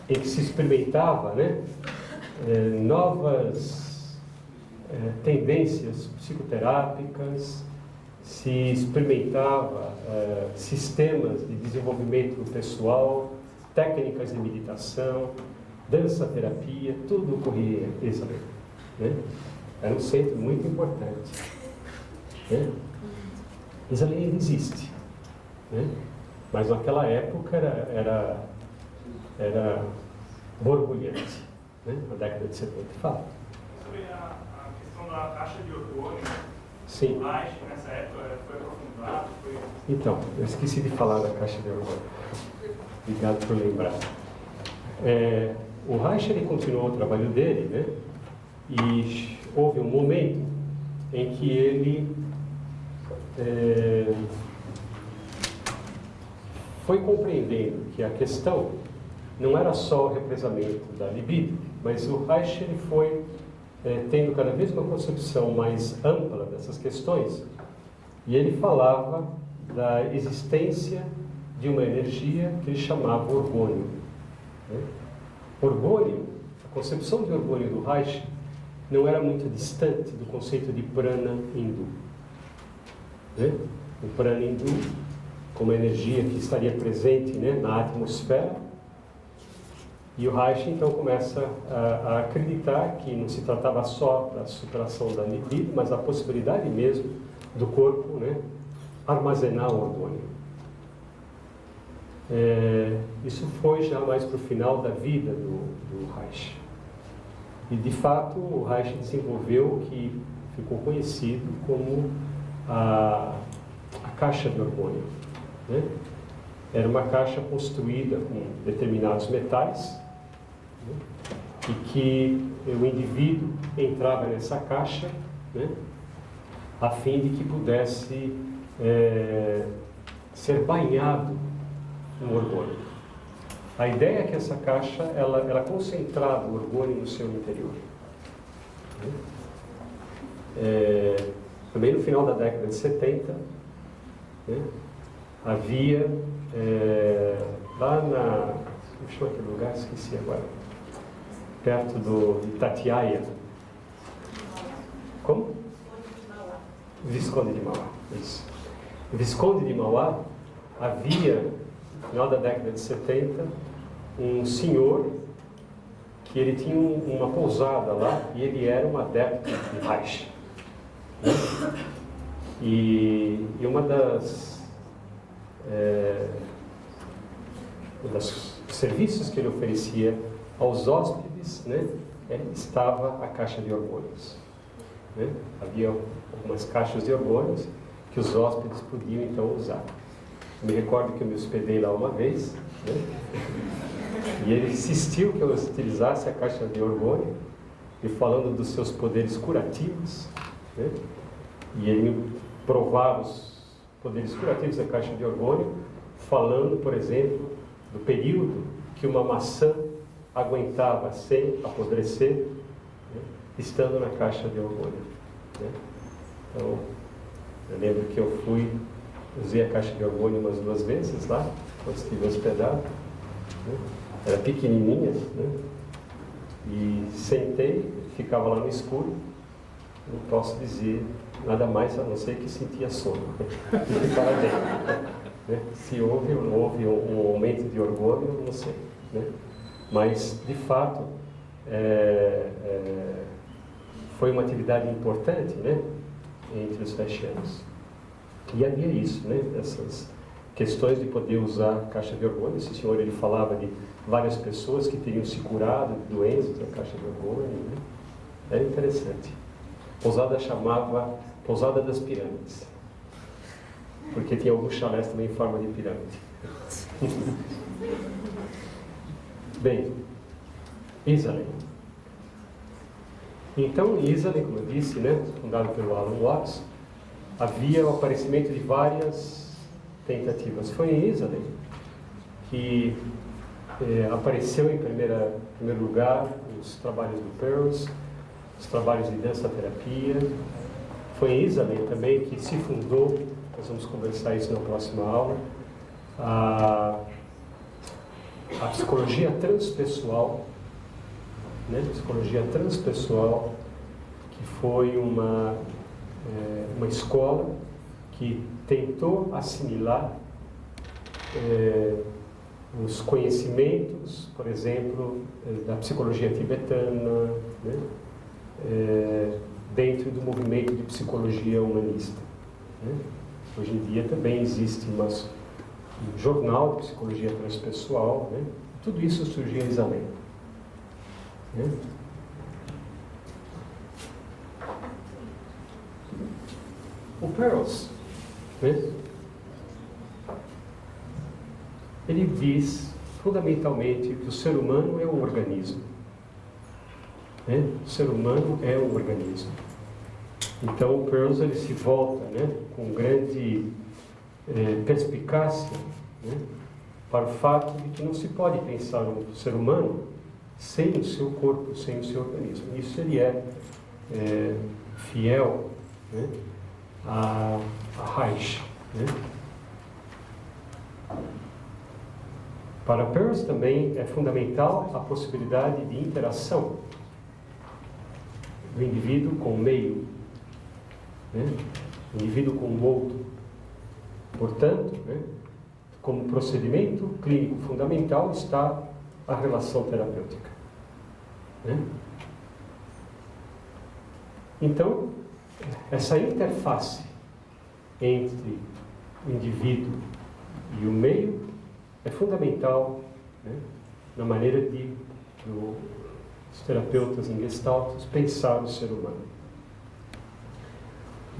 Em que se experimentava, né, novas tendências psicoterápicas, se experimentava sistemas de desenvolvimento pessoal, técnicas de meditação, dança-terapia, tudo ocorria em Esalen, né? Era um centro muito importante, né? Esalen ainda existe, né? Mas naquela época era borbulhante, né? Na década de 70. Fala. Sobre a questão da taxa de orgulho, sim. O Reich, nessa época, foi aprofundado? Então, eu esqueci de falar da caixa de orgulho. Obrigado por lembrar. O Reich, ele continuou o trabalho dele, né? E houve um momento em que ele foi compreendendo que a questão não era só o represamento da libido, mas o Reich ele foi tendo cada vez uma concepção mais ampla dessas questões, e ele falava da existência de uma energia que ele chamava orgônio. Né? Orgônio, a concepção de orgônio do Reich não era muito distante do conceito de prana hindu. Né? O prana hindu, como energia que estaria presente, né, na atmosfera, e o Reich então começa a acreditar que não se tratava só da superação da libido, mas a possibilidade mesmo do corpo, né, armazenar o orgônio. Isso foi já mais para o final da vida do Reich. E de fato o Reich desenvolveu que ficou conhecido como a caixa de Orgônio, né? Era uma caixa construída com determinados metais, né? E que o indivíduo entrava nessa caixa, né? A fim de que pudesse ser banhado no orgônio. A ideia é que essa caixa ela concentrava o orgônio no seu interior. Também no final da década de 70, né, havia lá na... como chama aquele lugar? Esqueci agora. Perto de Itatiaia. Como? Visconde de Mauá. Isso. Visconde de Mauá havia, no final da década de 70, um senhor que ele tinha uma pousada lá e ele era um adepto de Reich. E uma dos serviços que ele oferecia aos hóspedes, né, estava a caixa de orgônios. Né? Havia algumas caixas de orgônios que os hóspedes podiam então usar. Eu me recordo que eu me hospedei lá uma vez, né? E ele insistiu que eu utilizasse a caixa de orgônio, e falando dos seus poderes curativos, né? E ele me provava os poderes curativos da caixa de orgônio, falando, por exemplo, do período que uma maçã aguentava sem apodrecer, né, estando na caixa de orgônio. Né? Então, eu lembro que eu usei a caixa de orgônio umas 2 vezes lá, quando estive hospedado. Né? Era pequenininha, né? E sentei, ficava lá no escuro. Não posso dizer nada mais a não ser que sentia sono e ficava dentro. Né? Se houve ou não houve um aumento de orgônio, não sei. Né? Mas, de fato, foi uma atividade importante, né, entre os haitianos. E havia isso, né, essas questões de poder usar a caixa de orgônio. Esse senhor ele falava de várias pessoas que teriam se curado de doenças da caixa de orgônio. Né? Era interessante. Pousada chamava Pousada das Pirâmides, porque tinha alguns chalés também em forma de pirâmide. Bem, Isalem. Então, em Isalem, como eu disse, né, fundado pelo Alan Watts, havia o aparecimento de várias tentativas. Foi em Isalem que apareceu em primeiro lugar os trabalhos do Peirce, os trabalhos de dança-terapia. Foi em Isalem também que se fundou, nós vamos conversar isso na próxima aula, a psicologia transpessoal, né? Psicologia transpessoal, que foi uma escola que tentou assimilar os conhecimentos, por exemplo, da psicologia tibetana, né? Dentro do movimento de psicologia humanista. Né? Hoje em dia também existe um jornal de psicologia transpessoal, né? Tudo isso surgiu em Isalem. Né? O Peirce, né? Ele diz fundamentalmente que o ser humano é um organismo. Né? O ser humano é um organismo. Então o Peirce ele se volta, né, com grande perspicácia, né, para o fato de que não se pode pensar o ser humano sem o seu corpo, sem o seu organismo. Isso ele fiel, né, a Reich. Né? Para Peirce também é fundamental a possibilidade de interação do indivíduo com o meio, né? O indivíduo com o outro. Portanto, né, como procedimento clínico fundamental está a relação terapêutica. Né? Então, essa interface entre o indivíduo e o meio é fundamental, né, na maneira de os terapeutas em Gestalt pensar o ser humano.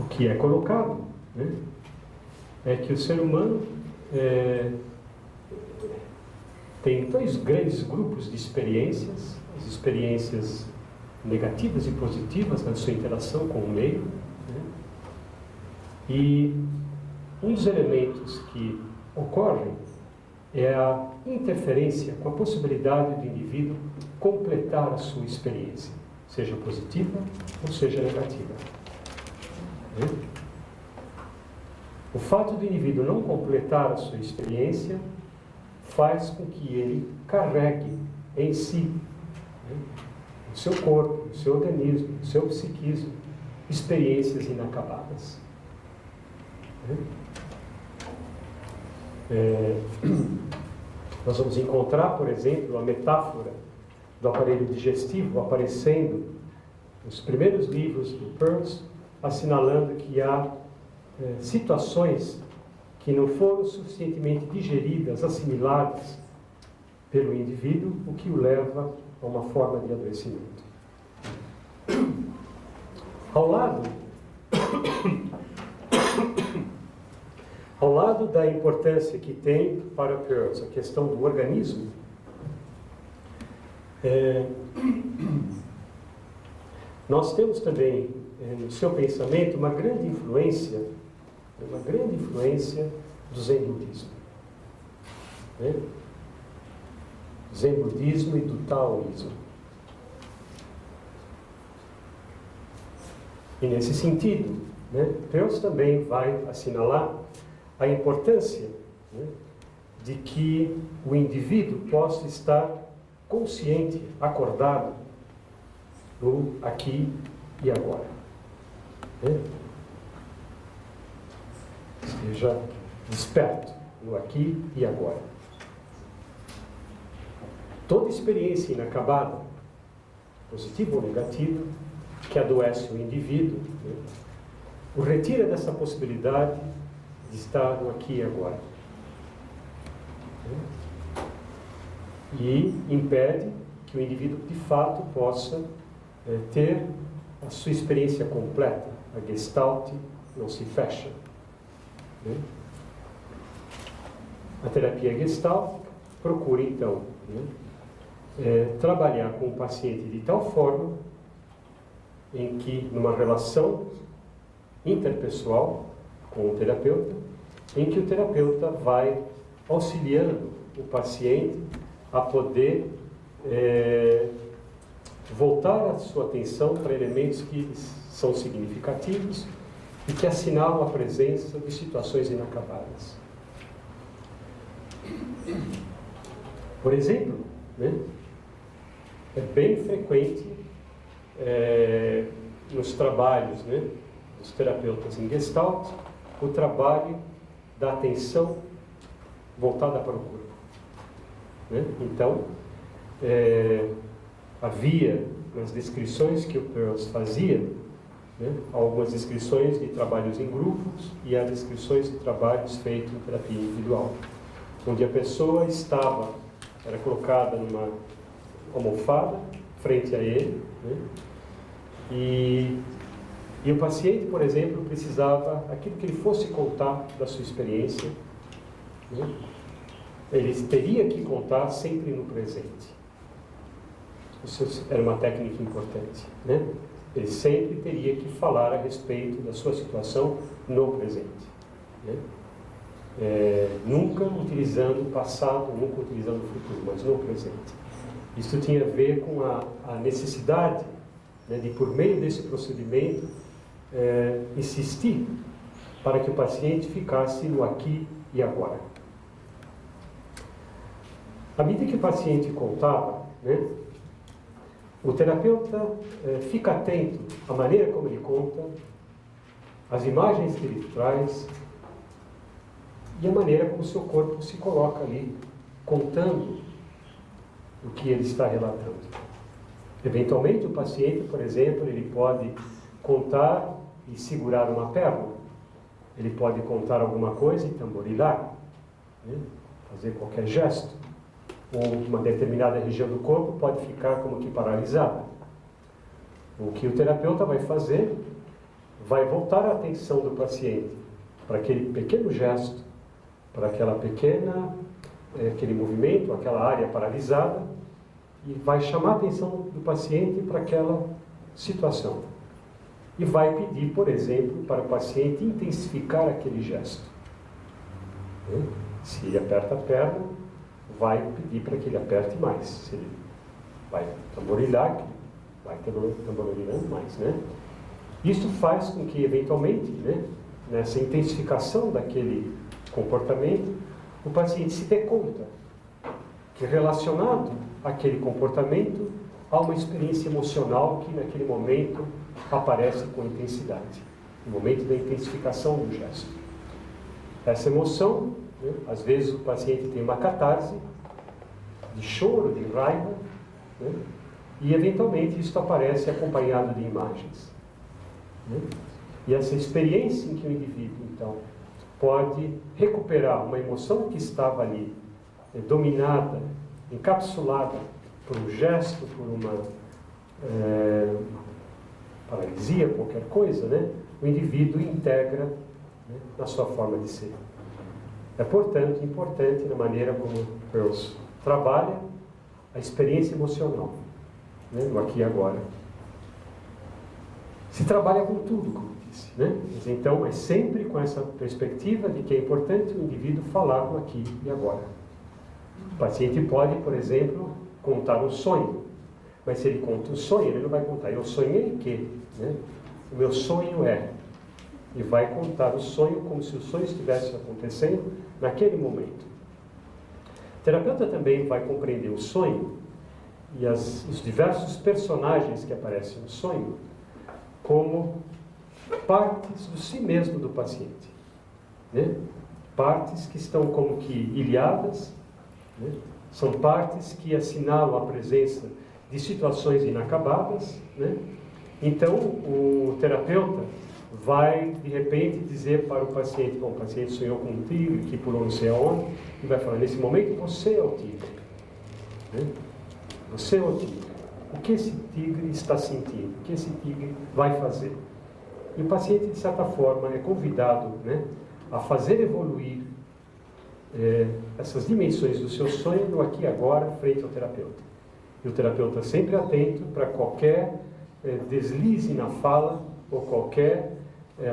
o que é colocado, né, é que o ser humano tem dois grandes grupos de experiências, as experiências negativas e positivas na sua interação com o meio, né, e um dos elementos que ocorrem é a interferência com a possibilidade do indivíduo completar a sua experiência, seja positiva ou seja negativa. O fato do indivíduo não completar a sua experiência faz com que ele carregue em si, no seu corpo, no seu organismo, no seu psiquismo, experiências inacabadas. Nós vamos encontrar, por exemplo, a metáfora do aparelho digestivo aparecendo nos primeiros livros do Peirce, assinalando que há situações que não foram suficientemente digeridas, assimiladas pelo indivíduo, o que o leva a uma forma de adoecimento. Ao lado da importância que tem para Peirce a questão do organismo, nós temos também no seu pensamento uma grande influência do Zen budismo, Zen budismo e do taoísmo. E nesse sentido, Peirce também vai assinalar a importância de que o indivíduo possa estar consciente, acordado no aqui e agora. Esteja desperto no aqui e agora. Toda experiência inacabada, positiva ou negativa, que adoece o indivíduo, o retira dessa possibilidade de estar no aqui e agora. E impede que o indivíduo, de fato, possa ter a sua experiência completa. A Gestalt não se fecha. A terapia Gestalt procura, então, trabalhar com o paciente de tal forma em que, numa relação interpessoal com o terapeuta, em que o terapeuta vai auxiliando o paciente a poder voltar a sua atenção para elementos que são significativos e que assinalam a presença de situações inacabadas. Por exemplo, é bem frequente nos trabalhos dos terapeutas em Gestalt o trabalho da atenção voltada para o corpo. Então, havia nas descrições que o Peirce fazia, algumas descrições de trabalhos em grupos e há descrições de trabalhos feitos em terapia individual, onde a pessoa era colocada numa almofada frente a ele, e o paciente, por exemplo, precisava, aquilo que ele fosse contar da sua experiência, ele teria que contar sempre no presente. Isso era uma técnica importante, Ele sempre teria que falar a respeito da sua situação no presente, nunca utilizando o passado, nunca utilizando o futuro, mas no presente. Isso tinha a ver com a necessidade de, por meio desse procedimento, insistir para que o paciente ficasse no aqui e agora. À medida que o paciente contava, o terapeuta fica atento à maneira como ele conta, às imagens que ele traz e a maneira como o seu corpo se coloca ali, contando o que ele está relatando. Eventualmente, o paciente, por exemplo, ele pode contar e segurar uma perna, ele pode contar alguma coisa e tamborilar, fazer qualquer gesto, ou uma determinada região do corpo pode ficar como que paralisada. O que o terapeuta vai fazer? vai voltar a atenção do paciente para aquele pequeno gesto, para aquele movimento, aquela área paralisada, e vai chamar a atenção do paciente para aquela situação. E vai pedir, por exemplo, para o paciente intensificar aquele gesto. Se ele aperta a perna, vai pedir para que ele aperte mais. Se ele vai tamborilhar, vai tamborilhando mais, né? Isso faz com que, eventualmente, né, nessa intensificação daquele comportamento, o paciente se dê conta que, relacionado àquele comportamento, há uma experiência emocional que, naquele momento, aparece com intensidade, no momento da intensificação do gesto. Essa emoção, né, às vezes o paciente tem uma catarse de choro, de raiva, né, e eventualmente isso aparece acompanhado de imagens, né? E essa experiência em que o indivíduo, então, pode recuperar uma emoção que estava ali, dominada, encapsulada por um gesto, por uma paralisia, qualquer coisa, né? O indivíduo integra, né, na sua forma de ser. É, portanto, importante na maneira como Peirce trabalha a experiência emocional, né, no aqui e agora. Se trabalha com tudo, como disse, né? Mas então, é sempre com essa perspectiva de que é importante o indivíduo falar no aqui e agora. O paciente pode, por exemplo, contar um sonho, mas se ele conta um sonho, ele não vai contar, eu sonhei que, né? O meu sonho é, e vai contar o sonho como se o sonho estivesse acontecendo naquele momento. O terapeuta também vai compreender o sonho e os diversos personagens que aparecem no sonho como partes do si mesmo do paciente, né? Partes que estão como que ilhadas, né? São partes que assinalam a presença de situações inacabadas, né? Então, o terapeuta vai, de repente, dizer para o paciente, bom, o paciente sonhou com um tigre que pulou não sei aonde, e vai falar, nesse momento, você é o tigre, né? Você é o tigre. O que esse tigre está sentindo? O que esse tigre vai fazer? E o paciente, de certa forma, é convidado, né, a fazer evoluir essas dimensões do seu sonho no aqui e agora, frente ao terapeuta. E o terapeuta sempre atento para qualquer deslize na fala ou qualquer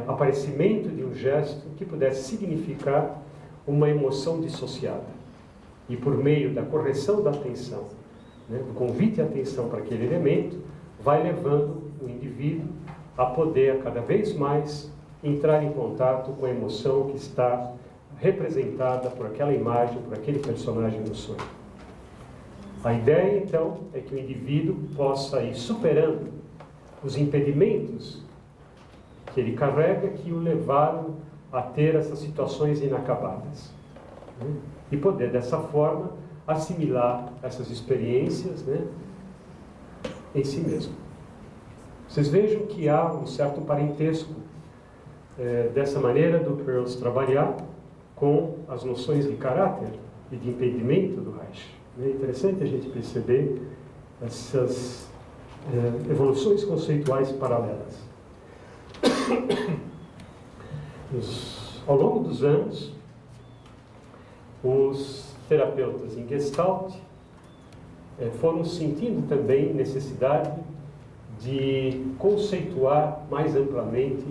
aparecimento de um gesto que pudesse significar uma emoção dissociada. E por meio da correção da atenção, né, do convite à atenção para aquele elemento, vai levando o indivíduo a poder, cada vez mais, entrar em contato com a emoção que está representada por aquela imagem, por aquele personagem no sonho. A ideia, então, é que o indivíduo possa ir superando os impedimentos que ele carrega que o levaram a ter essas situações inacabadas, né? E poder, dessa forma, assimilar essas experiências, né, em si mesmo. Vocês vejam que há um certo parentesco dessa maneira do Peirce trabalhar com as noções de caráter e de impedimento do Reich. É interessante a gente perceber essas evoluções conceituais paralelas. Ao longo dos anos, os terapeutas em Gestalt foram sentindo também necessidade de conceituar mais amplamente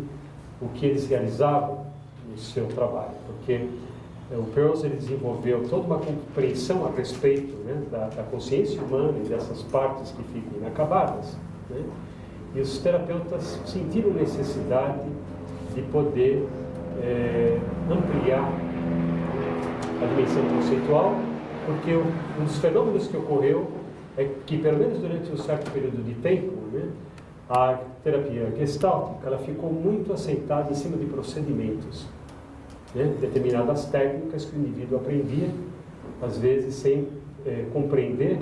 o que eles realizavam no seu trabalho, porque o Peirce ele desenvolveu toda uma compreensão a respeito, né, da consciência humana e dessas partes que ficam inacabadas, né, e os terapeutas sentiram necessidade de poder ampliar a dimensão conceitual, porque um dos fenômenos que ocorreu é que, pelo menos durante um certo período de tempo, né, a terapia gestáltica ela ficou muito assentada em cima de procedimentos, né, determinadas técnicas que o indivíduo aprendia, às vezes sem compreender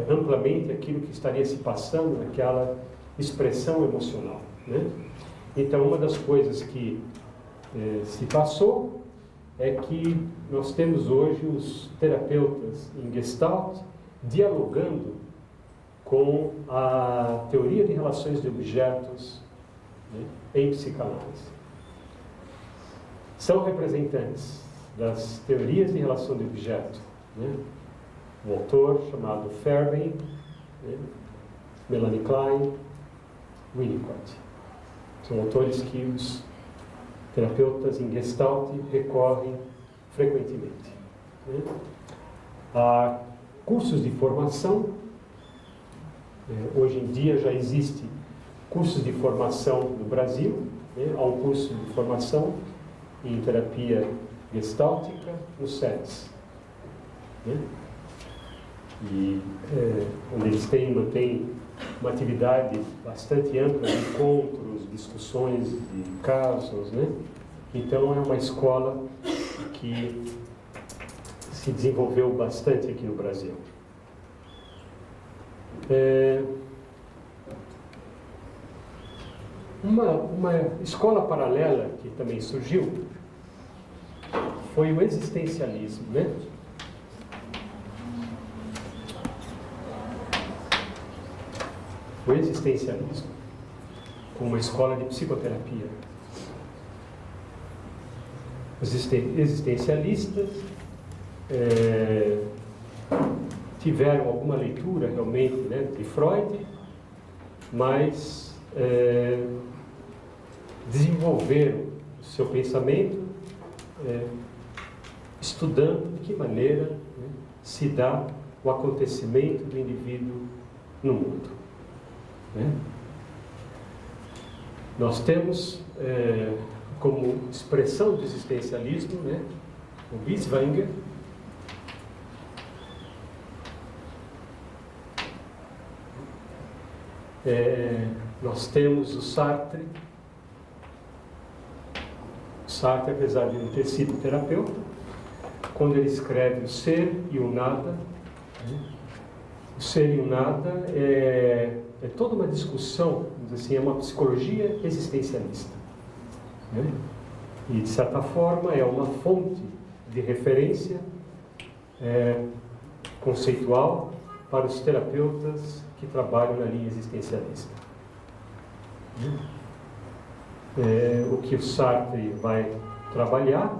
amplamente aquilo que estaria se passando naquela expressão emocional, né? Então, uma das coisas que se passou é que nós temos hoje os terapeutas em Gestalt dialogando com a teoria de relações de objetos né, em psicanálise. São representantes das teorias de relação de objeto, né? Um autor chamado Fairbairn, né? Melanie Klein, Winnicott. São autores que os terapeutas em Gestalt recorrem frequentemente, né? Há cursos de formação. Hoje em dia já existe cursos de formação no Brasil, né? Há um curso de formação em terapia gestáltica no SEDES, né? E onde eles mantêm uma atividade bastante ampla de encontros, discussões de casos, né? Então é uma escola que se desenvolveu bastante aqui no Brasil. Uma escola paralela que também surgiu foi o existencialismo, né? O existencialismo, como uma escola de psicoterapia. Os existencialistas tiveram alguma leitura realmente, né, de Freud, mas desenvolveram o seu pensamento estudando de que maneira, né, se dá o acontecimento do indivíduo no mundo, né? Nós temos como expressão do existencialismo, né, o Binswanger, nós temos o Sartre. Sartre, apesar de não ter sido terapeuta, quando ele escreve o Ser e o Nada, né, o Ser e o Nada é toda uma discussão, assim, é uma psicologia existencialista, né? E, de certa forma, é uma fonte de referência conceitual para os terapeutas que trabalham na linha existencialista. O que o Sartre vai trabalhar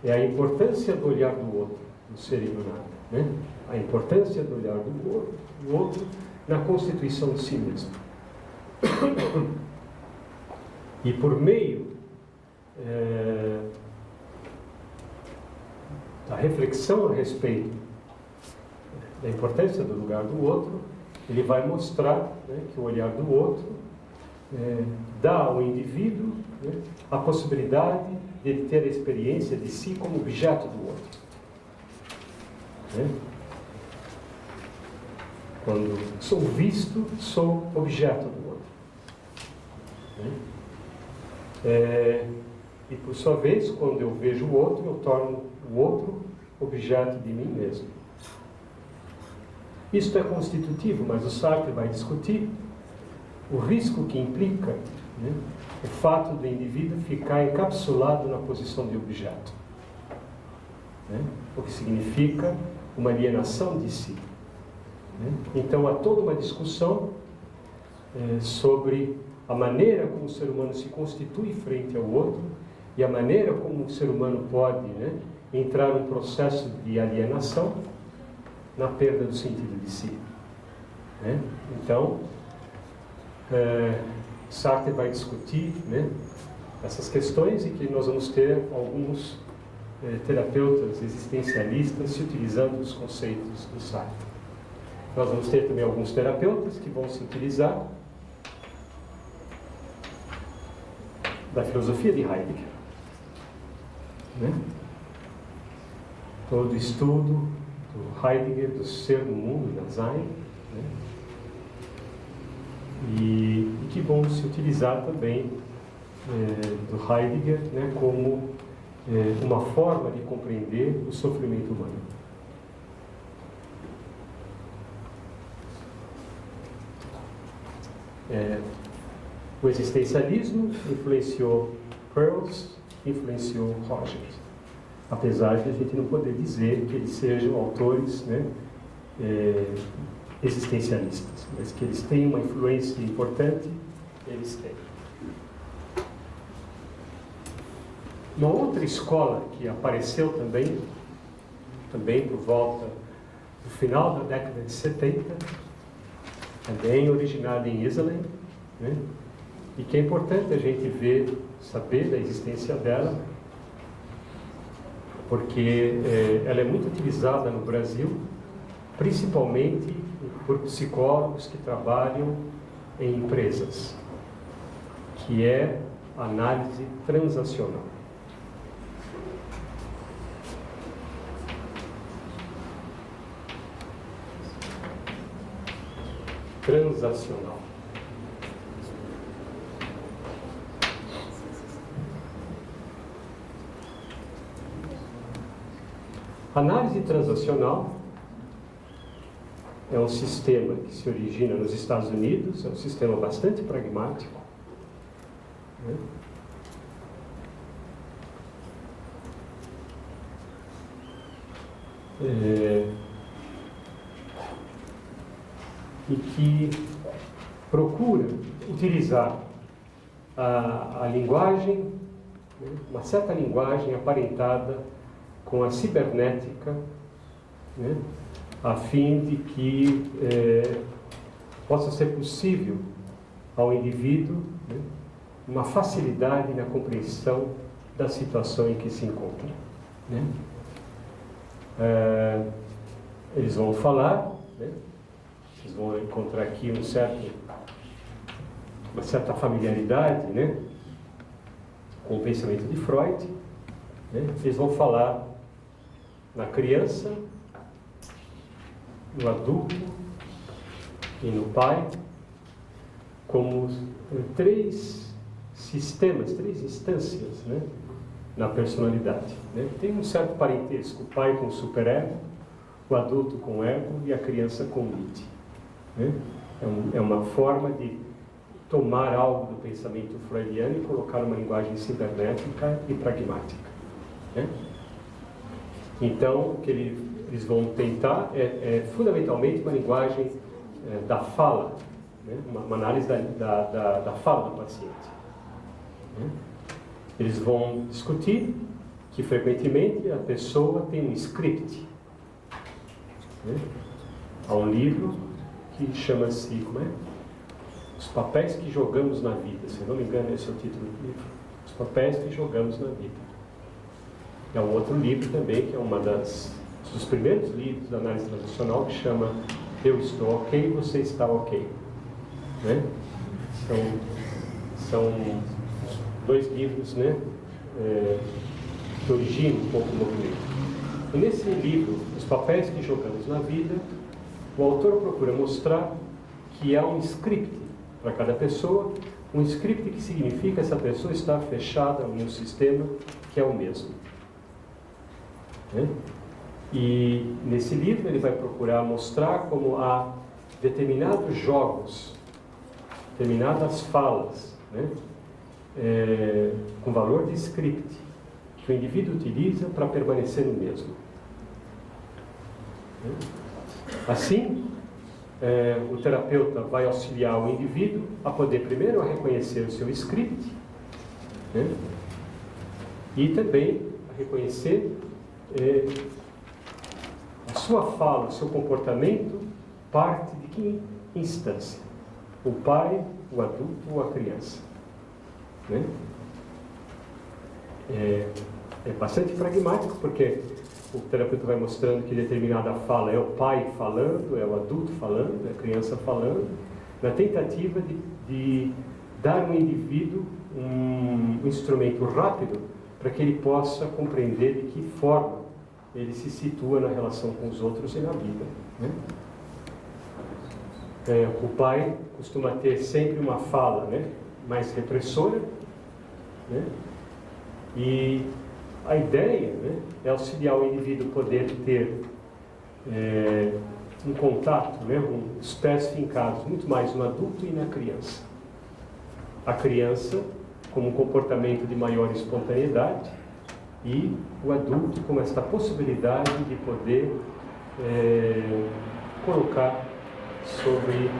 é a importância do olhar do outro, do ser e do nada, né? A importância do olhar do outro na constituição de si mesmo. E por meio da reflexão a respeito da importância do lugar do outro, ele vai mostrar, né, que o olhar do outro dá ao indivíduo, né, a possibilidade de ele ter a experiência de si como objeto do outro, né? Quando sou visto, sou objeto do outro, né? E por sua vez, quando eu vejo o outro, eu torno o outro objeto de mim mesmo. Isto é constitutivo, mas o Sartre vai discutir o risco que implica, né, o fato do indivíduo ficar encapsulado na posição de objeto, né, o que significa uma alienação de si, né? Então há toda uma discussão sobre a maneira como o ser humano se constitui frente ao outro e a maneira como o ser humano pode, né, entrar num processo de alienação na perda do sentido de si, né? Então, Sartre vai discutir, né, essas questões e que nós vamos ter alguns terapeutas existencialistas se utilizando dos conceitos do Sartre. Nós vamos ter também alguns terapeutas que vão se utilizar da filosofia de Heidegger, né? Todo estudo do Heidegger, do ser no mundo, da Sein, né? E que vão se utilizar também do Heidegger, né, como uma forma de compreender o sofrimento humano. O existencialismo influenciou Peirce, influenciou Rogers, apesar de a gente não poder dizer que eles sejam autores, né, existencialistas, mas que eles têm uma influência importante, eles têm. Uma outra escola que apareceu também por volta do final da década de 70, também originada em Islém, né? E que é importante a gente saber da existência dela, porque ela é muito utilizada no Brasil, principalmente por psicólogos que trabalham em empresas, que é a análise transacional. Transacional. Análise transacional é um sistema que se origina nos Estados Unidos, é um sistema bastante pragmático, né? E que procura utilizar a linguagem, né, uma certa linguagem aparentada com a cibernética, né, a fim de que possa ser possível ao indivíduo, né, uma facilidade na compreensão da situação em que se encontra, né? Eles vão falar, né, vocês vão encontrar aqui uma certa familiaridade, né, com o pensamento de Freud, né? Eles vão falar na criança, no adulto e no pai, como três sistemas, três instâncias, né, na personalidade, né? Tem um certo parentesco, o pai com o superego, o adulto com o ego e a criança com o id, né? É uma forma de tomar algo do pensamento freudiano e colocar uma linguagem cibernética e pragmática, né? Então, o que eles vão tentar é fundamentalmente uma linguagem da fala, né? Uma análise da fala do paciente, né? Eles vão discutir que frequentemente a pessoa tem um script, né? Há um livro que chama-se, como é? Os papéis que jogamos na vida, se não me engano esse é o título do livro, Os papéis que jogamos na vida. É um outro livro também, que é dos primeiros livros da análise transacional, que chama Eu Estou Ok, Você Está Ok, né? São dois livros, né, que originam um pouco o movimento. E nesse livro, Os Papéis que Jogamos na Vida, o autor procura mostrar que há um script para cada pessoa, um script que significa que essa pessoa está fechada em um sistema que é o mesmo, né? E nesse livro ele vai procurar mostrar como há determinados jogos, determinadas falas, né, com valor de script, que o indivíduo utiliza para permanecer no mesmo. Assim, o terapeuta vai auxiliar o indivíduo a poder primeiro reconhecer o seu script, né, e também a reconhecer a sua fala, o seu comportamento parte de que instância? O pai, o adulto ou a criança, né? É bastante pragmático, porque o terapeuta vai mostrando que determinada fala é o pai falando, é o adulto falando, é a criança falando, na tentativa de dar ao indivíduo um instrumento rápido para que ele possa compreender de que forma ele se situa na relação com os outros e na vida, né? O pai costuma ter sempre uma fala, né, mais repressora, né? E a ideia, né, é auxiliar o indivíduo poder ter um contato, né, os pés fincados muito mais no adulto e na criança. A criança como um comportamento de maior espontaneidade e o adulto com esta possibilidade de poder colocar sobre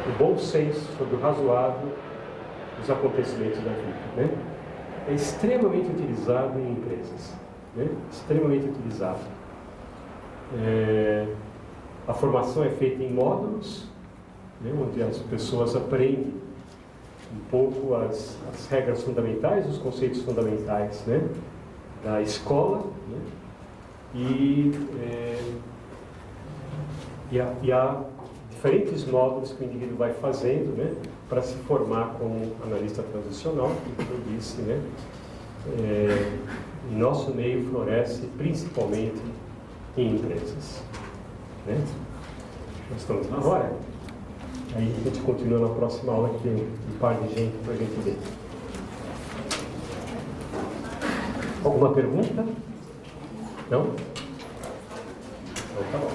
o bom senso, sobre o razoável, os acontecimentos da vida, né? é extremamente utilizado em empresas, né? Extremamente utilizado. A formação é feita em módulos, né? Onde as pessoas aprendem um pouco as regras fundamentais, os conceitos fundamentais, né? Da escola, né? E há diferentes módulos que o indivíduo vai fazendo, né, para se formar como analista transicional, como eu disse, né, em nosso meio floresce principalmente em empresas, né. Nós estamos na hora, aí a gente continua na próxima aula, que tem um par de gente para a gente ver. Alguma pergunta? Não? Então tá bom.